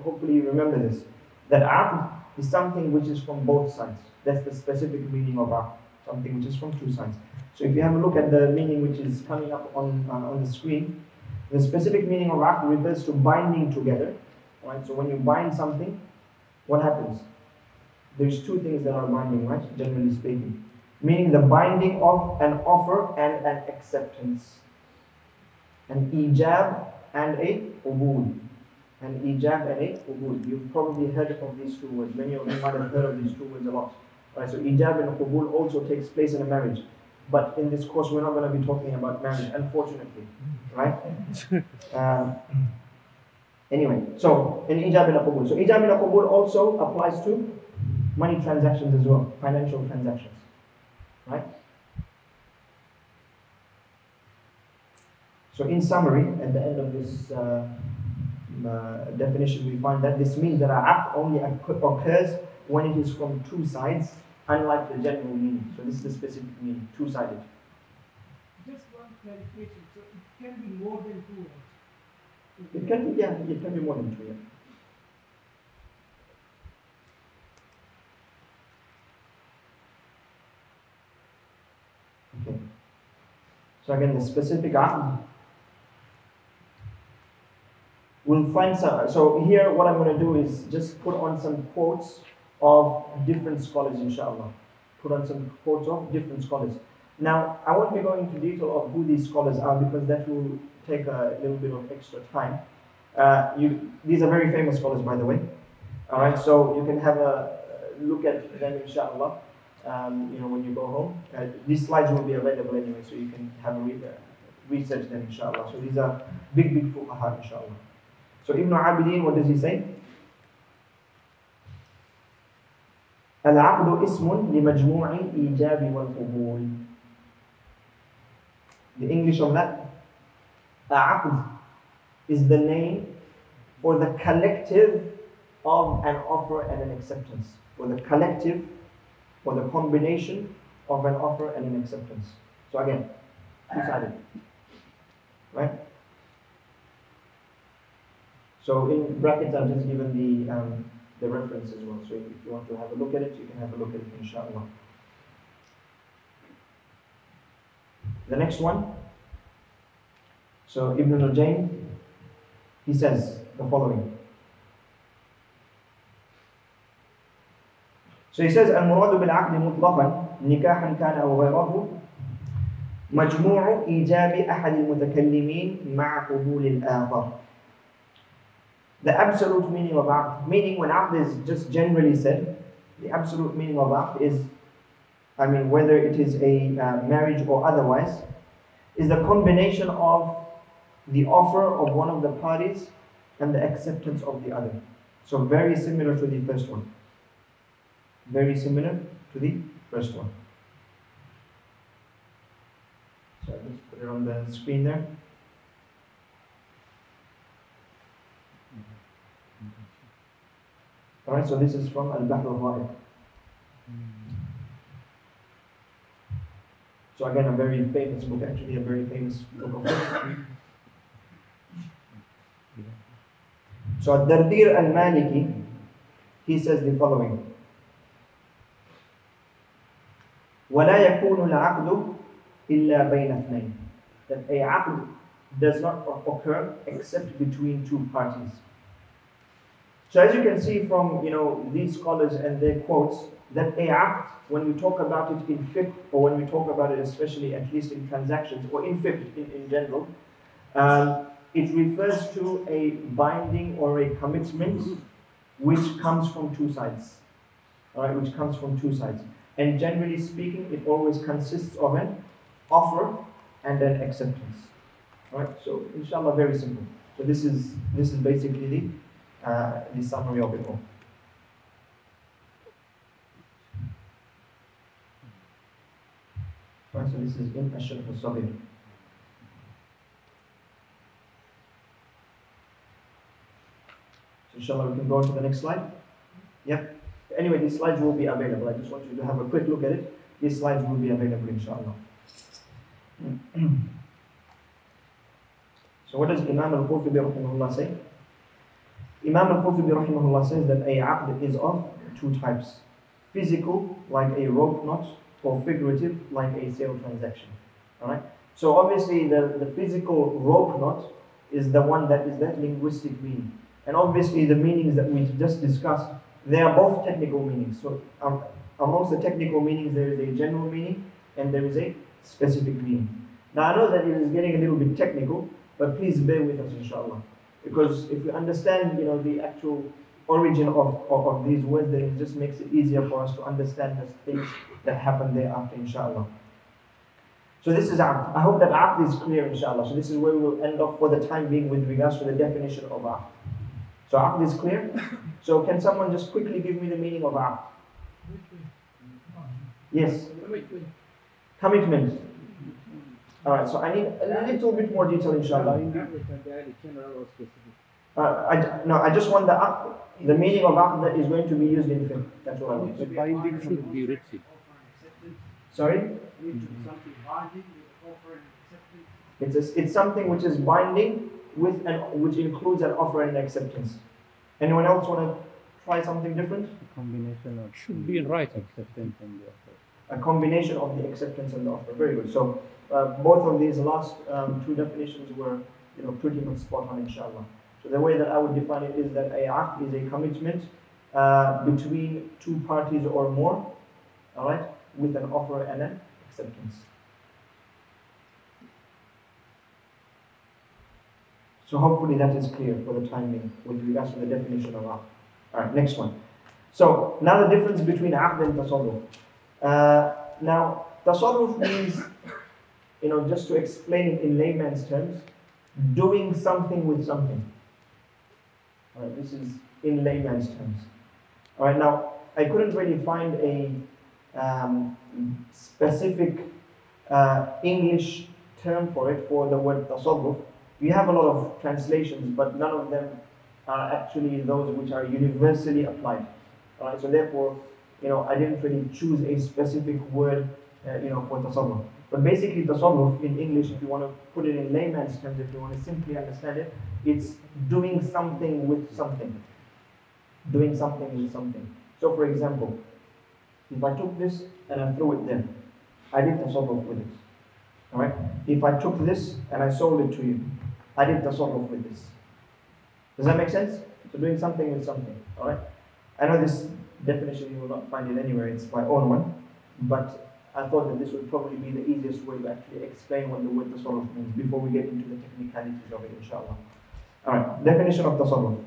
hopefully you remember this. That aqd is something which is from both sides. That's the specific meaning of aqd. Something which is from two sides. So if you have a look at the meaning which is coming up on the screen, the specific meaning of aqd refers to binding together. Right? So when you bind something, what happens? There's two things that are binding, right? Generally speaking. Meaning the binding of an offer and an acceptance. An ijab and a qubul. An ijab and a qubul. You've probably heard of these two words. Many of you might have heard of these two words a lot. Right, so ijab and qubul also takes place in a marriage. But in this course, we're not going to be talking about marriage, unfortunately, right? Anyway, so in ijab ila qabul. So ijab ila qabul also applies to money transactions as well, financial transactions, right? So in summary, at the end of this definition, we find that this means that a aqd only occurs when it is from two sides, unlike the general meaning. So this is the specific meaning, two-sided. Just one clarification. So it can be more than two, right? It can be, yeah, it can be more than two, yeah. Okay. So again, the specific aqd, we'll find some. So here, what I'm going to do is just put on some quotes of different scholars, inshallah. Put on some quotes of different scholars. Now, I won't be going into detail of who these scholars are because that will take a little bit of extra time. These are very famous scholars, by the way. All right, so you can have a look at them, inshallah. When you go home. These slides will be available anyway, so you can have a research them, inshallah. So these are big fuqaha, inshallah. So Ibn Abidin, what does he say? العقد اسم لمجموع الإيجاب والقبول. The English of that, aqd is the name for the collective of an offer and an acceptance. For the collective, or the combination of an offer and an acceptance. So again, two-sided, right? So in brackets, I've just given the reference as well. So if you want to have a look at it, you can have a look at it, inshallah. The next one. So Ibn Nujaym, he says the following. So he says, المراد بالعقد مطلقا نكاحا كان أو غيره مجموع إيجاب أحد المتكلمين مع قبول الآخر. The absolute meaning of aqd, meaning when aqd is just generally said, the absolute meaning of aqd is, whether it is a marriage or otherwise, is the combination of the offer of one of the parties and the acceptance of the other. So very similar to the first one. Very similar to the first one. So I'll just put it on the screen there. Alright, so this is from Al-Bahr al-Ghaib. So again, a very famous book, actually a very famous book of fiqh. So Ad-Dardir al-Maliki, he says the following. وَلَا يَكُونُ الْعَقْدُ إِلَّا بَيْنَ اثْنَيْنِ. That a aqd does not occur except between two parties. So as you can see from these scholars and their quotes, that a aqd, when we talk about it in fiqh, or when we talk about it especially at least in transactions, or in fiqh in general, it refers to a binding or a commitment which comes from two sides. Alright, which comes from two sides. And generally speaking, it always consists of an offer and an acceptance. Alright, so inshallah, very simple. So this is basically the summary of it all. Right, so this is in Ash-Sharh al-Saghir. So inshallah, we can go on to the next slide. Yep. Anyway, these slides will be available. I just want you to have a quick look at it. These slides will be available, inshallah. So what does Imam al-Qurtubi rahimahullah say? Imam al-Qurtubi rahimahullah says that a aqd is of two types. Physical, like a rope knot, or figurative, like a sale transaction. Alright? So obviously the physical rope knot is the one that is that linguistic meaning. And obviously the meanings that we just discussed, they are both technical meanings. So amongst the technical meanings, there is a general meaning and there is a specific meaning. Now I know that it is getting a little bit technical, but please bear with us, inshallah. Because if we understand, the actual origin of these words, then it just makes it easier for us to understand the things that happen thereafter, inshallah. So this is aqd. I hope that aqd is clear, inshallah. So this is where we will end off for the time being with regards to the definition of aqd. So aqd is clear. So can someone just quickly give me the meaning of aqd? Yes. Commitment. Alright, so I need a little bit more detail, inshallah. I just want the aqd, the meaning of aqd that is going to be used in fiqh. That's what I want. The binding should be written. Sorry? It's something which is binding with which includes an offer and an acceptance. Anyone else want to try something different? A combination of Should be in writing. acceptance and the offer. A combination of the acceptance and the offer. Very good. So both of these last two definitions were, pretty much spot on, inshallah. So the way that I would define it is that a aqd is a commitment between two parties or more, all right, with an offer and an acceptance. So hopefully that is clear for the time being with regards to the definition of aqd. All right, next one. So now the difference between aqd and tasarruf. Now tasarruf means, just to explain it in layman's terms, doing something with something. All right, this is in layman's terms. All right, now I couldn't really find a specific English term for it, for the word tasarruf. We have a lot of translations, but none of them are actually those which are universally applied. All right, so therefore, I didn't really choose a specific word, for tasarruf. But basically, tasarruf in English, if you want to put it in layman's terms, if you want to simply understand it, it's doing something with something. Doing something with something. So, for example, if I took this and I threw it there, I did tasarruf with it. All right. If I took this and I sold it to you, I did tasarruf with this. Does that make sense? So doing something with something. All right. I know this definition you will not find it anywhere. It's my own one, but I thought that this would probably be the easiest way to actually explain what the word tasarruf means before we get into the technicalities of it, inshallah. All right. Definition of tasarruf.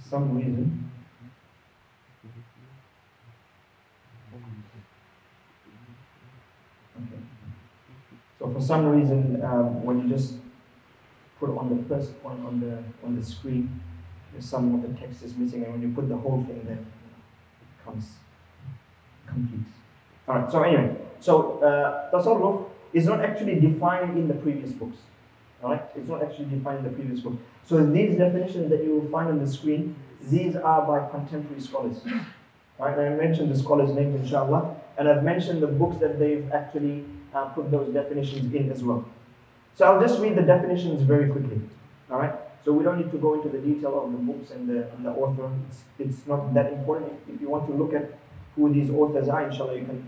Some reason so for some reason when you just put on the first one on the screen, some of the text is missing, and when you put the whole thing there, it becomes complete. Alright, so anyway, tasarruf is not actually defined in the previous books. Alright, it's not actually defined in the previous book. So these definitions that you will find on the screen, these are by contemporary scholars. Alright, I mentioned the scholars' names, inshallah, and I've mentioned the books that they've actually put those definitions in as well. So I'll just read the definitions very quickly. Alright, so we don't need to go into the detail of the books and the author. It's not that important. If you want to look at who these authors are, inshallah, you can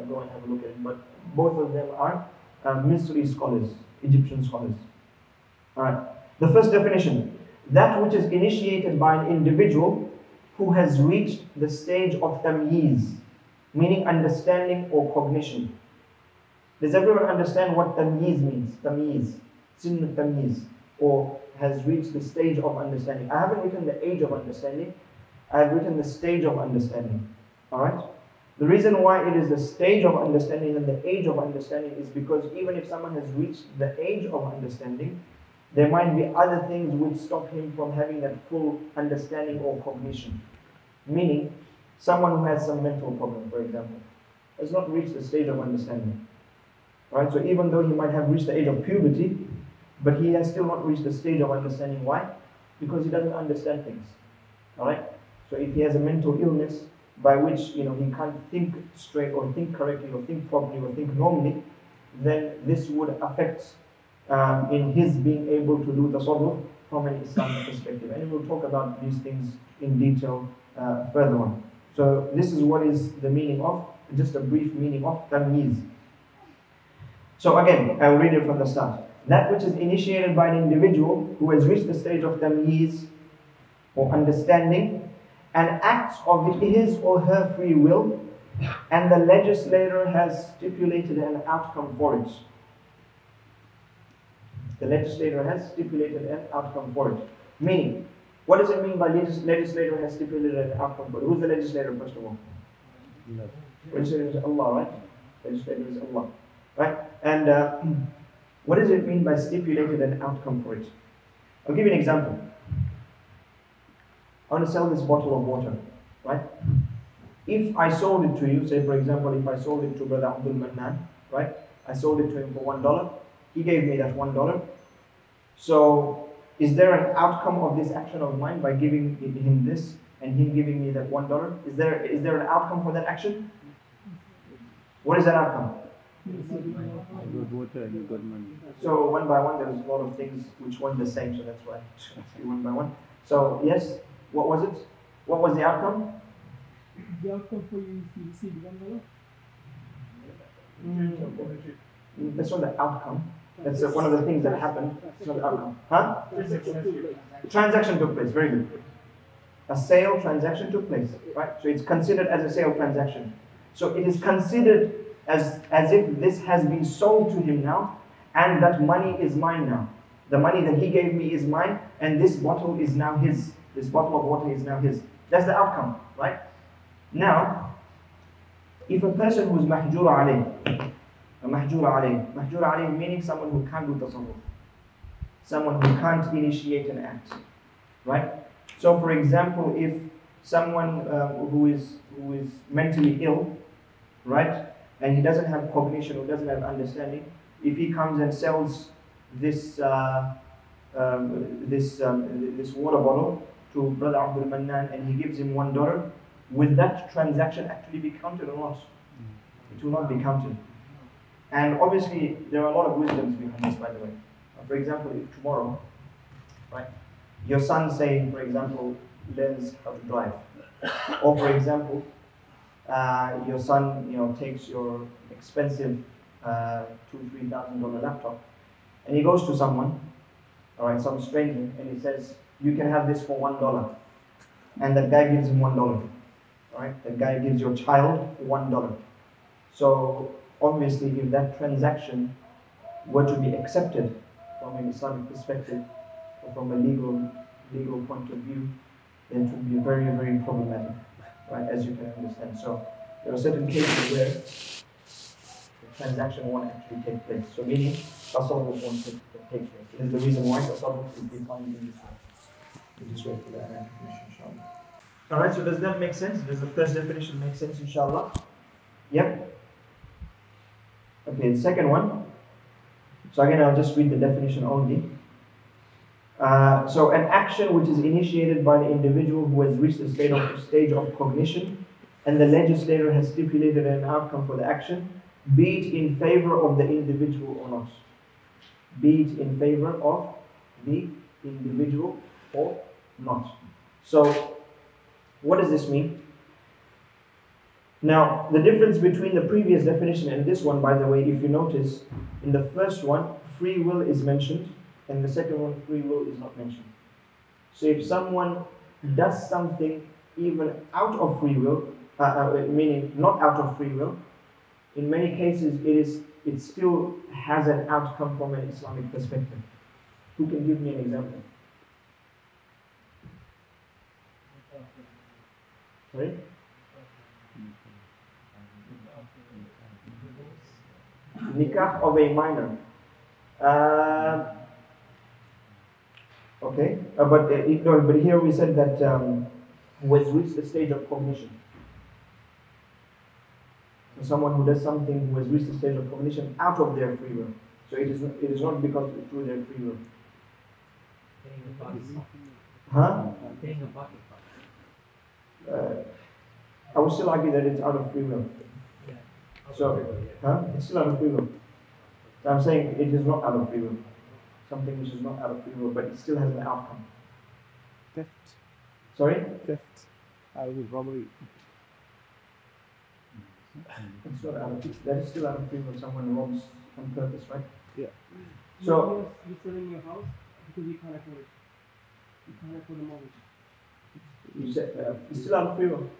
go and have a look at it. But both of them are Misri scholars, Egyptian scholars. Alright, the first definition: that which is initiated by an individual who has reached the stage of tamyiz, meaning understanding or cognition. Does everyone understand what tamyiz means? Tamyiz, sin tamyiz, or has reached the stage of understanding. I haven't written the age of understanding, I have written the stage of understanding. Alright? The reason why it is the stage of understanding and the age of understanding is because even if someone has reached the age of understanding, there might be other things which stop him from having that full understanding or cognition. Meaning, someone who has some mental problem, for example, has not reached the stage of understanding. Right? So even though he might have reached the age of puberty, but he has still not reached the stage of understanding. Why? Because he doesn't understand things. Alright? So if he has a mental illness by which he can't think straight or think correctly or think properly or think normally, then this would affect in his being able to do tasarruf from an Islamic perspective. And we'll talk about these things in detail further on. So this is what is the meaning of, just a brief meaning of tamyiz. So again, I'll read it from the start. That which is initiated by an individual who has reached the stage of tamyiz or understanding and acts of his or her free will, and the legislator has stipulated an outcome for it. The legislator has stipulated an outcome for it. Meaning, what does it mean by legislator has stipulated an outcome for it? Who's the legislator, first of all? No. Legislator is Allah, right? Legislator is Allah, right? And what does it mean by stipulated an outcome for it? I'll give you an example. I want to sell this bottle of water, right? If I sold it to you, say for example, if I sold it to Brother Abdul Mannan, right? I sold it to him for $1. He gave me that $1. So, is there an outcome of this action of mine by giving him this and him giving me that $1? Is there an outcome for that action? What is that outcome? I got water and you got money. So one by one, there's a lot of things which weren't the same, so that's why I asked you one by one. So yes, what was it? What was the outcome? The outcome for you is you received $1. That's not the outcome. That's one of the things that happened. It's not the outcome. Huh? The transaction took place. Very good. A sale transaction took place, right? So it's considered as a sale transaction. So it is considered as if this has been sold to him now, and that money is mine now. The money that he gave me is mine, and this bottle is now his. This bottle of water is now his. That's the outcome, right? Now, if a person who's mahjur alayh meaning someone who can't do tasawwuf, someone who can't initiate an act, right? So, for example, if someone who is mentally ill, right, and he doesn't have cognition or doesn't have understanding, if he comes and sells this this water bottle to Brother Abdul Mannan and he gives him $1, will that transaction actually be counted or not? It will not be counted. And obviously, there are a lot of wisdoms behind this, by the way. For example, if tomorrow, right, your son, say, for example, learns how to drive, or for example, your son, takes your expensive $2,000-3,000 laptop, and he goes to someone, all right, some stranger, and he says, "You can have this for $1," and that guy gives him $1. All right, that guy gives your child $1. So obviously, if that transaction were to be accepted from an Islamic perspective or from a legal point of view, then it would be very, very problematic, right? As you can understand. So there are certain cases where the transaction won't actually take place. So meaning, tasawwuf won't take place. This is the reason why tasawwuf is defined in this way. We'll just wait for that definition, inshallah. All right. So does that make sense? Does the first definition make sense, inshallah? Yep. Okay, the second one. So again, I'll just read the definition only. So an action which is initiated by the individual who has reached the stage of cognition, and the legislator has stipulated an outcome for the action, be it in favor of the individual or not. Be it in favor of the individual or not. So, what does this mean? Now, the difference between the previous definition and this one, by the way, if you notice, in the first one, free will is mentioned, and the second one, free will is not mentioned. So if someone does something even out of free will, meaning not out of free will, in many cases it still has an outcome from an Islamic perspective. Who can give me an example? Sorry? Nikah of a minor. Okay, but here we said that who has reached the stage of cognition. So someone who does something who has reached the stage of cognition out of their free will. So it is not because through their free will. Huh? I would still argue that it's out of free will. So, it's still out of free will. So I'm saying it is not out of free will. Something which is not out of free will, but it still has an outcome. Theft. Sorry? Theft. I will robbery. It's not out of, that is still out of free will. Someone robs on purpose, right? Yeah. So you're selling your house because you can't afford it. You can't afford the mortgage. you said it's still out of free will.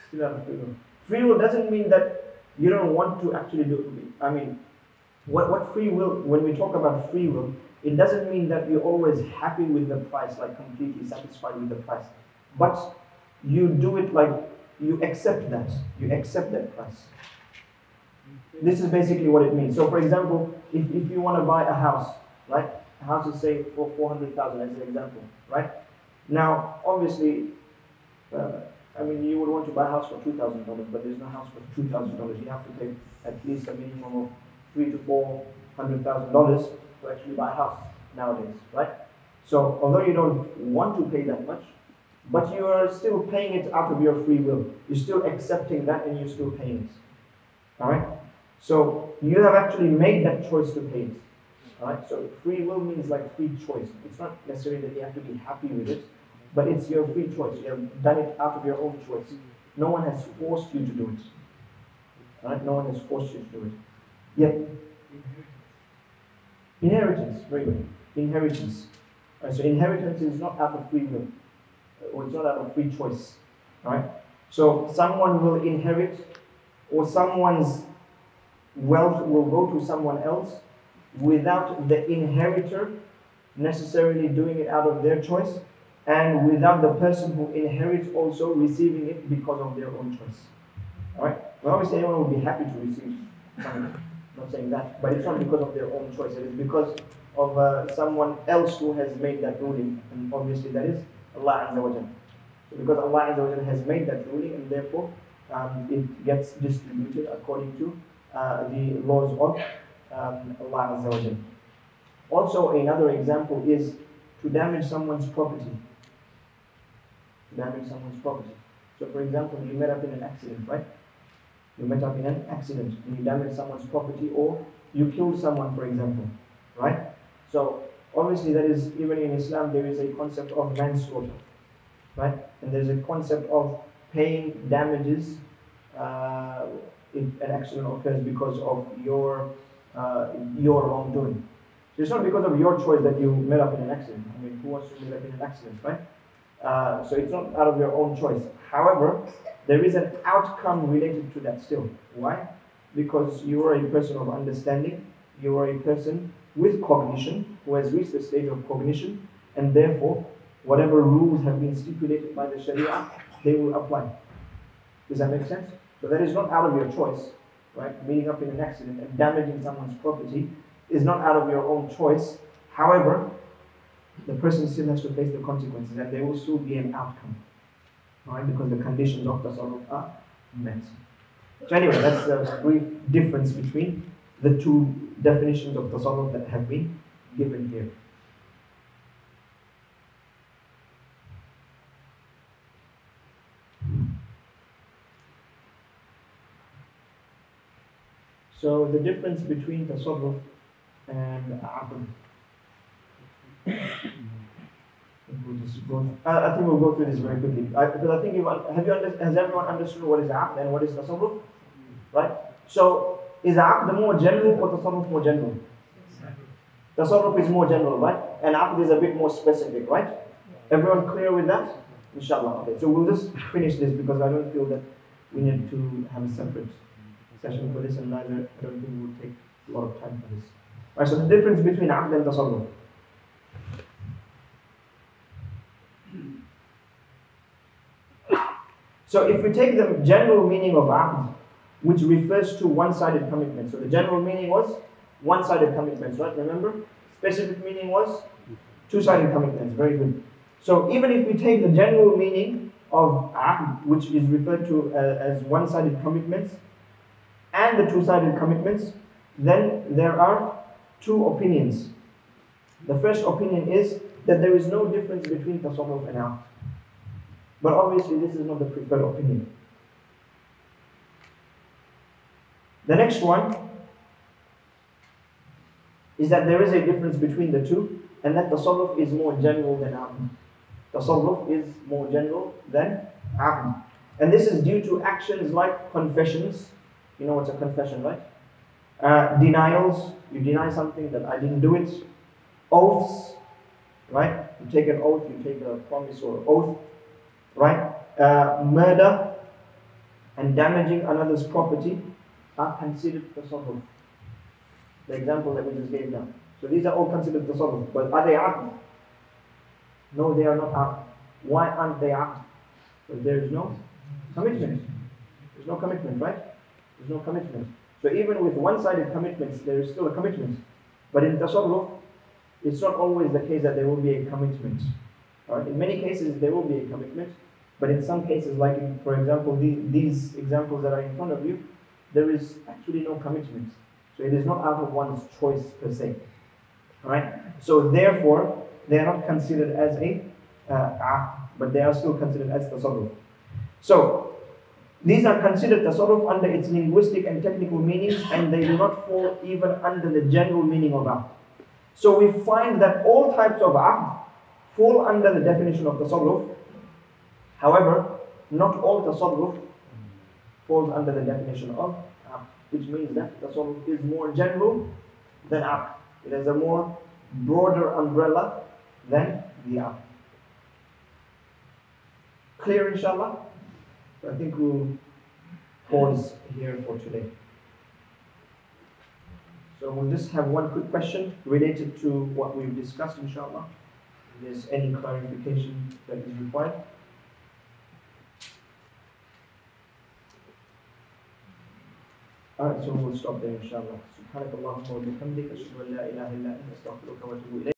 Still out of free will. Free will doesn't mean that you don't want to actually do it. I mean, what free will, when we talk about free will, it doesn't mean that you're always happy with the price, like completely satisfied with the price. But you do it like you accept that. You accept that price. This is basically what it means. So for example, if you want to buy a house, right? A house is say for 400,000 as an example, right? Now, obviously, I mean, you would want to buy a house for $2,000, but there's no house for $2,000. You have to pay at least a minimum of $300,000 to $400,000 to actually buy a house nowadays, right? So, although you don't want to pay that much, but you are still paying it out of your free will. You're still accepting that and you're still paying it. Alright? So, you have actually made that choice to pay it. Alright? So, free will means like free choice. It's not necessarily that you have to be happy with it, but it's your free choice. You have done it out of your own choice. No one has forced you to do it. Alright? No one has forced you to do it. Yep. Inheritance. Very good. Inheritance. Right, so inheritance is not out of free will, or it's not out of free choice. Right? So someone will inherit, or someone's wealth will go to someone else without the inheritor necessarily doing it out of their choice, and without the person who inherits also receiving it because of their own choice. Alright? Well, obviously anyone would be happy to receive something. I'm not saying that, but it's not because of their own choice. It is because of someone else who has made that ruling, and obviously that is Allah Azza wa Jalla. So because Allah Azza wa Jalla has made that ruling, and therefore it gets distributed according to the laws of Allah Azza wa Jalla. Also, another example is to damage someone's property. To damage someone's property. So, for example, you met up in an accident, right? You met up in an accident and you damage someone's property, or you killed someone, for example, right? So, obviously, that is, even in Islam, there is a concept of manslaughter, right? And there's a concept of paying damages if an accident occurs because of your wrongdoing. So it's not because of your choice that you met up in an accident. I mean, who wants to meet up in an accident, right? So it's not out of your own choice. However, there is an outcome related to that still. Why? Because you are a person of understanding. You are a person with cognition, who has reached the stage of cognition, and therefore, whatever rules have been stipulated by the Sharia, they will apply. Does that make sense? So that is not out of your choice, right? Meeting up in an accident and damaging someone's property is not out of your own choice. However, the person still has to face the consequences, and there will still be an outcome, right? Because the conditions of tasawwuf are met. So anyway, that's the brief difference between the two definitions of tasawwuf that have been given here. So the difference between tasawwuf and aql. I think we'll go through this very quickly. Because I think has everyone understood what is aql and what is tasawwuf? Right? So is aql more general or tasawwuf more general? Tasawwuf is more general, right? And aql is a bit more specific, right? Everyone clear with that? Inshallah. Okay, so we'll just finish this because I don't feel that we need to have a separate session for this, and neither I don't think we'll take a lot of time for this. Right, so the difference between aql and tasawwuf. So if we take the general meaning of aql, which refers to one-sided commitment. So the general meaning was one-sided commitments, right? Remember? Specific meaning was two-sided commitments. Very good. So even if we take the general meaning of aql, which is referred to as one-sided commitments, and the two-sided commitments, then there are two opinions. The first opinion is that there is no difference between tasawwuf and aql. But obviously this is not the preferred opinion. The next one is that there is a difference between the two, and that tasawwuf is more general than aql. Tasawwuf is more general than aql. And this is due to actions like confessions. You know what's a confession, right? Denials, you deny something that I didn't do it. Oaths, right? You take an oath, you take a promise or oath, right? Murder and damaging another's property are considered tasawwuf. The example that we just gave now. So these are all considered tasarruf. But are they aqd? No, they are not aqd. Why aren't they aqd? Because there is no commitment. There's no commitment, right? There's no commitment. So even with one-sided commitments, there is still a commitment. But in tasarruf, it's not always the case that there will be a commitment. Alright? In many cases, there will be a commitment. But in some cases, like for example, these examples that are in front of you, there is actually no commitment. So it is not out of one's choice per se. Alright? So therefore, they are not considered as a aqd, but they are still considered as tasarruf. So these are considered tasarruf under its linguistic and technical meanings, and they do not fall even under the general meaning of aqd. So we find that all types of aqd fall under the definition of tasarruf. However, not all tasarruf falls under the definition of aqd, which means that tasarruf is more general than aqd. It has a more broader umbrella than the aqd. Clear, inshallah? So I think we'll pause here for today. So we'll just have one quick question related to what we've discussed, inshallah. If there's any clarification that is required. Alright, so we'll stop there, inshallah. Subhanakallahumma wa bihamdika, ashhadu an la ilaha illa anta, astaghfiruka wa atubu ilayk.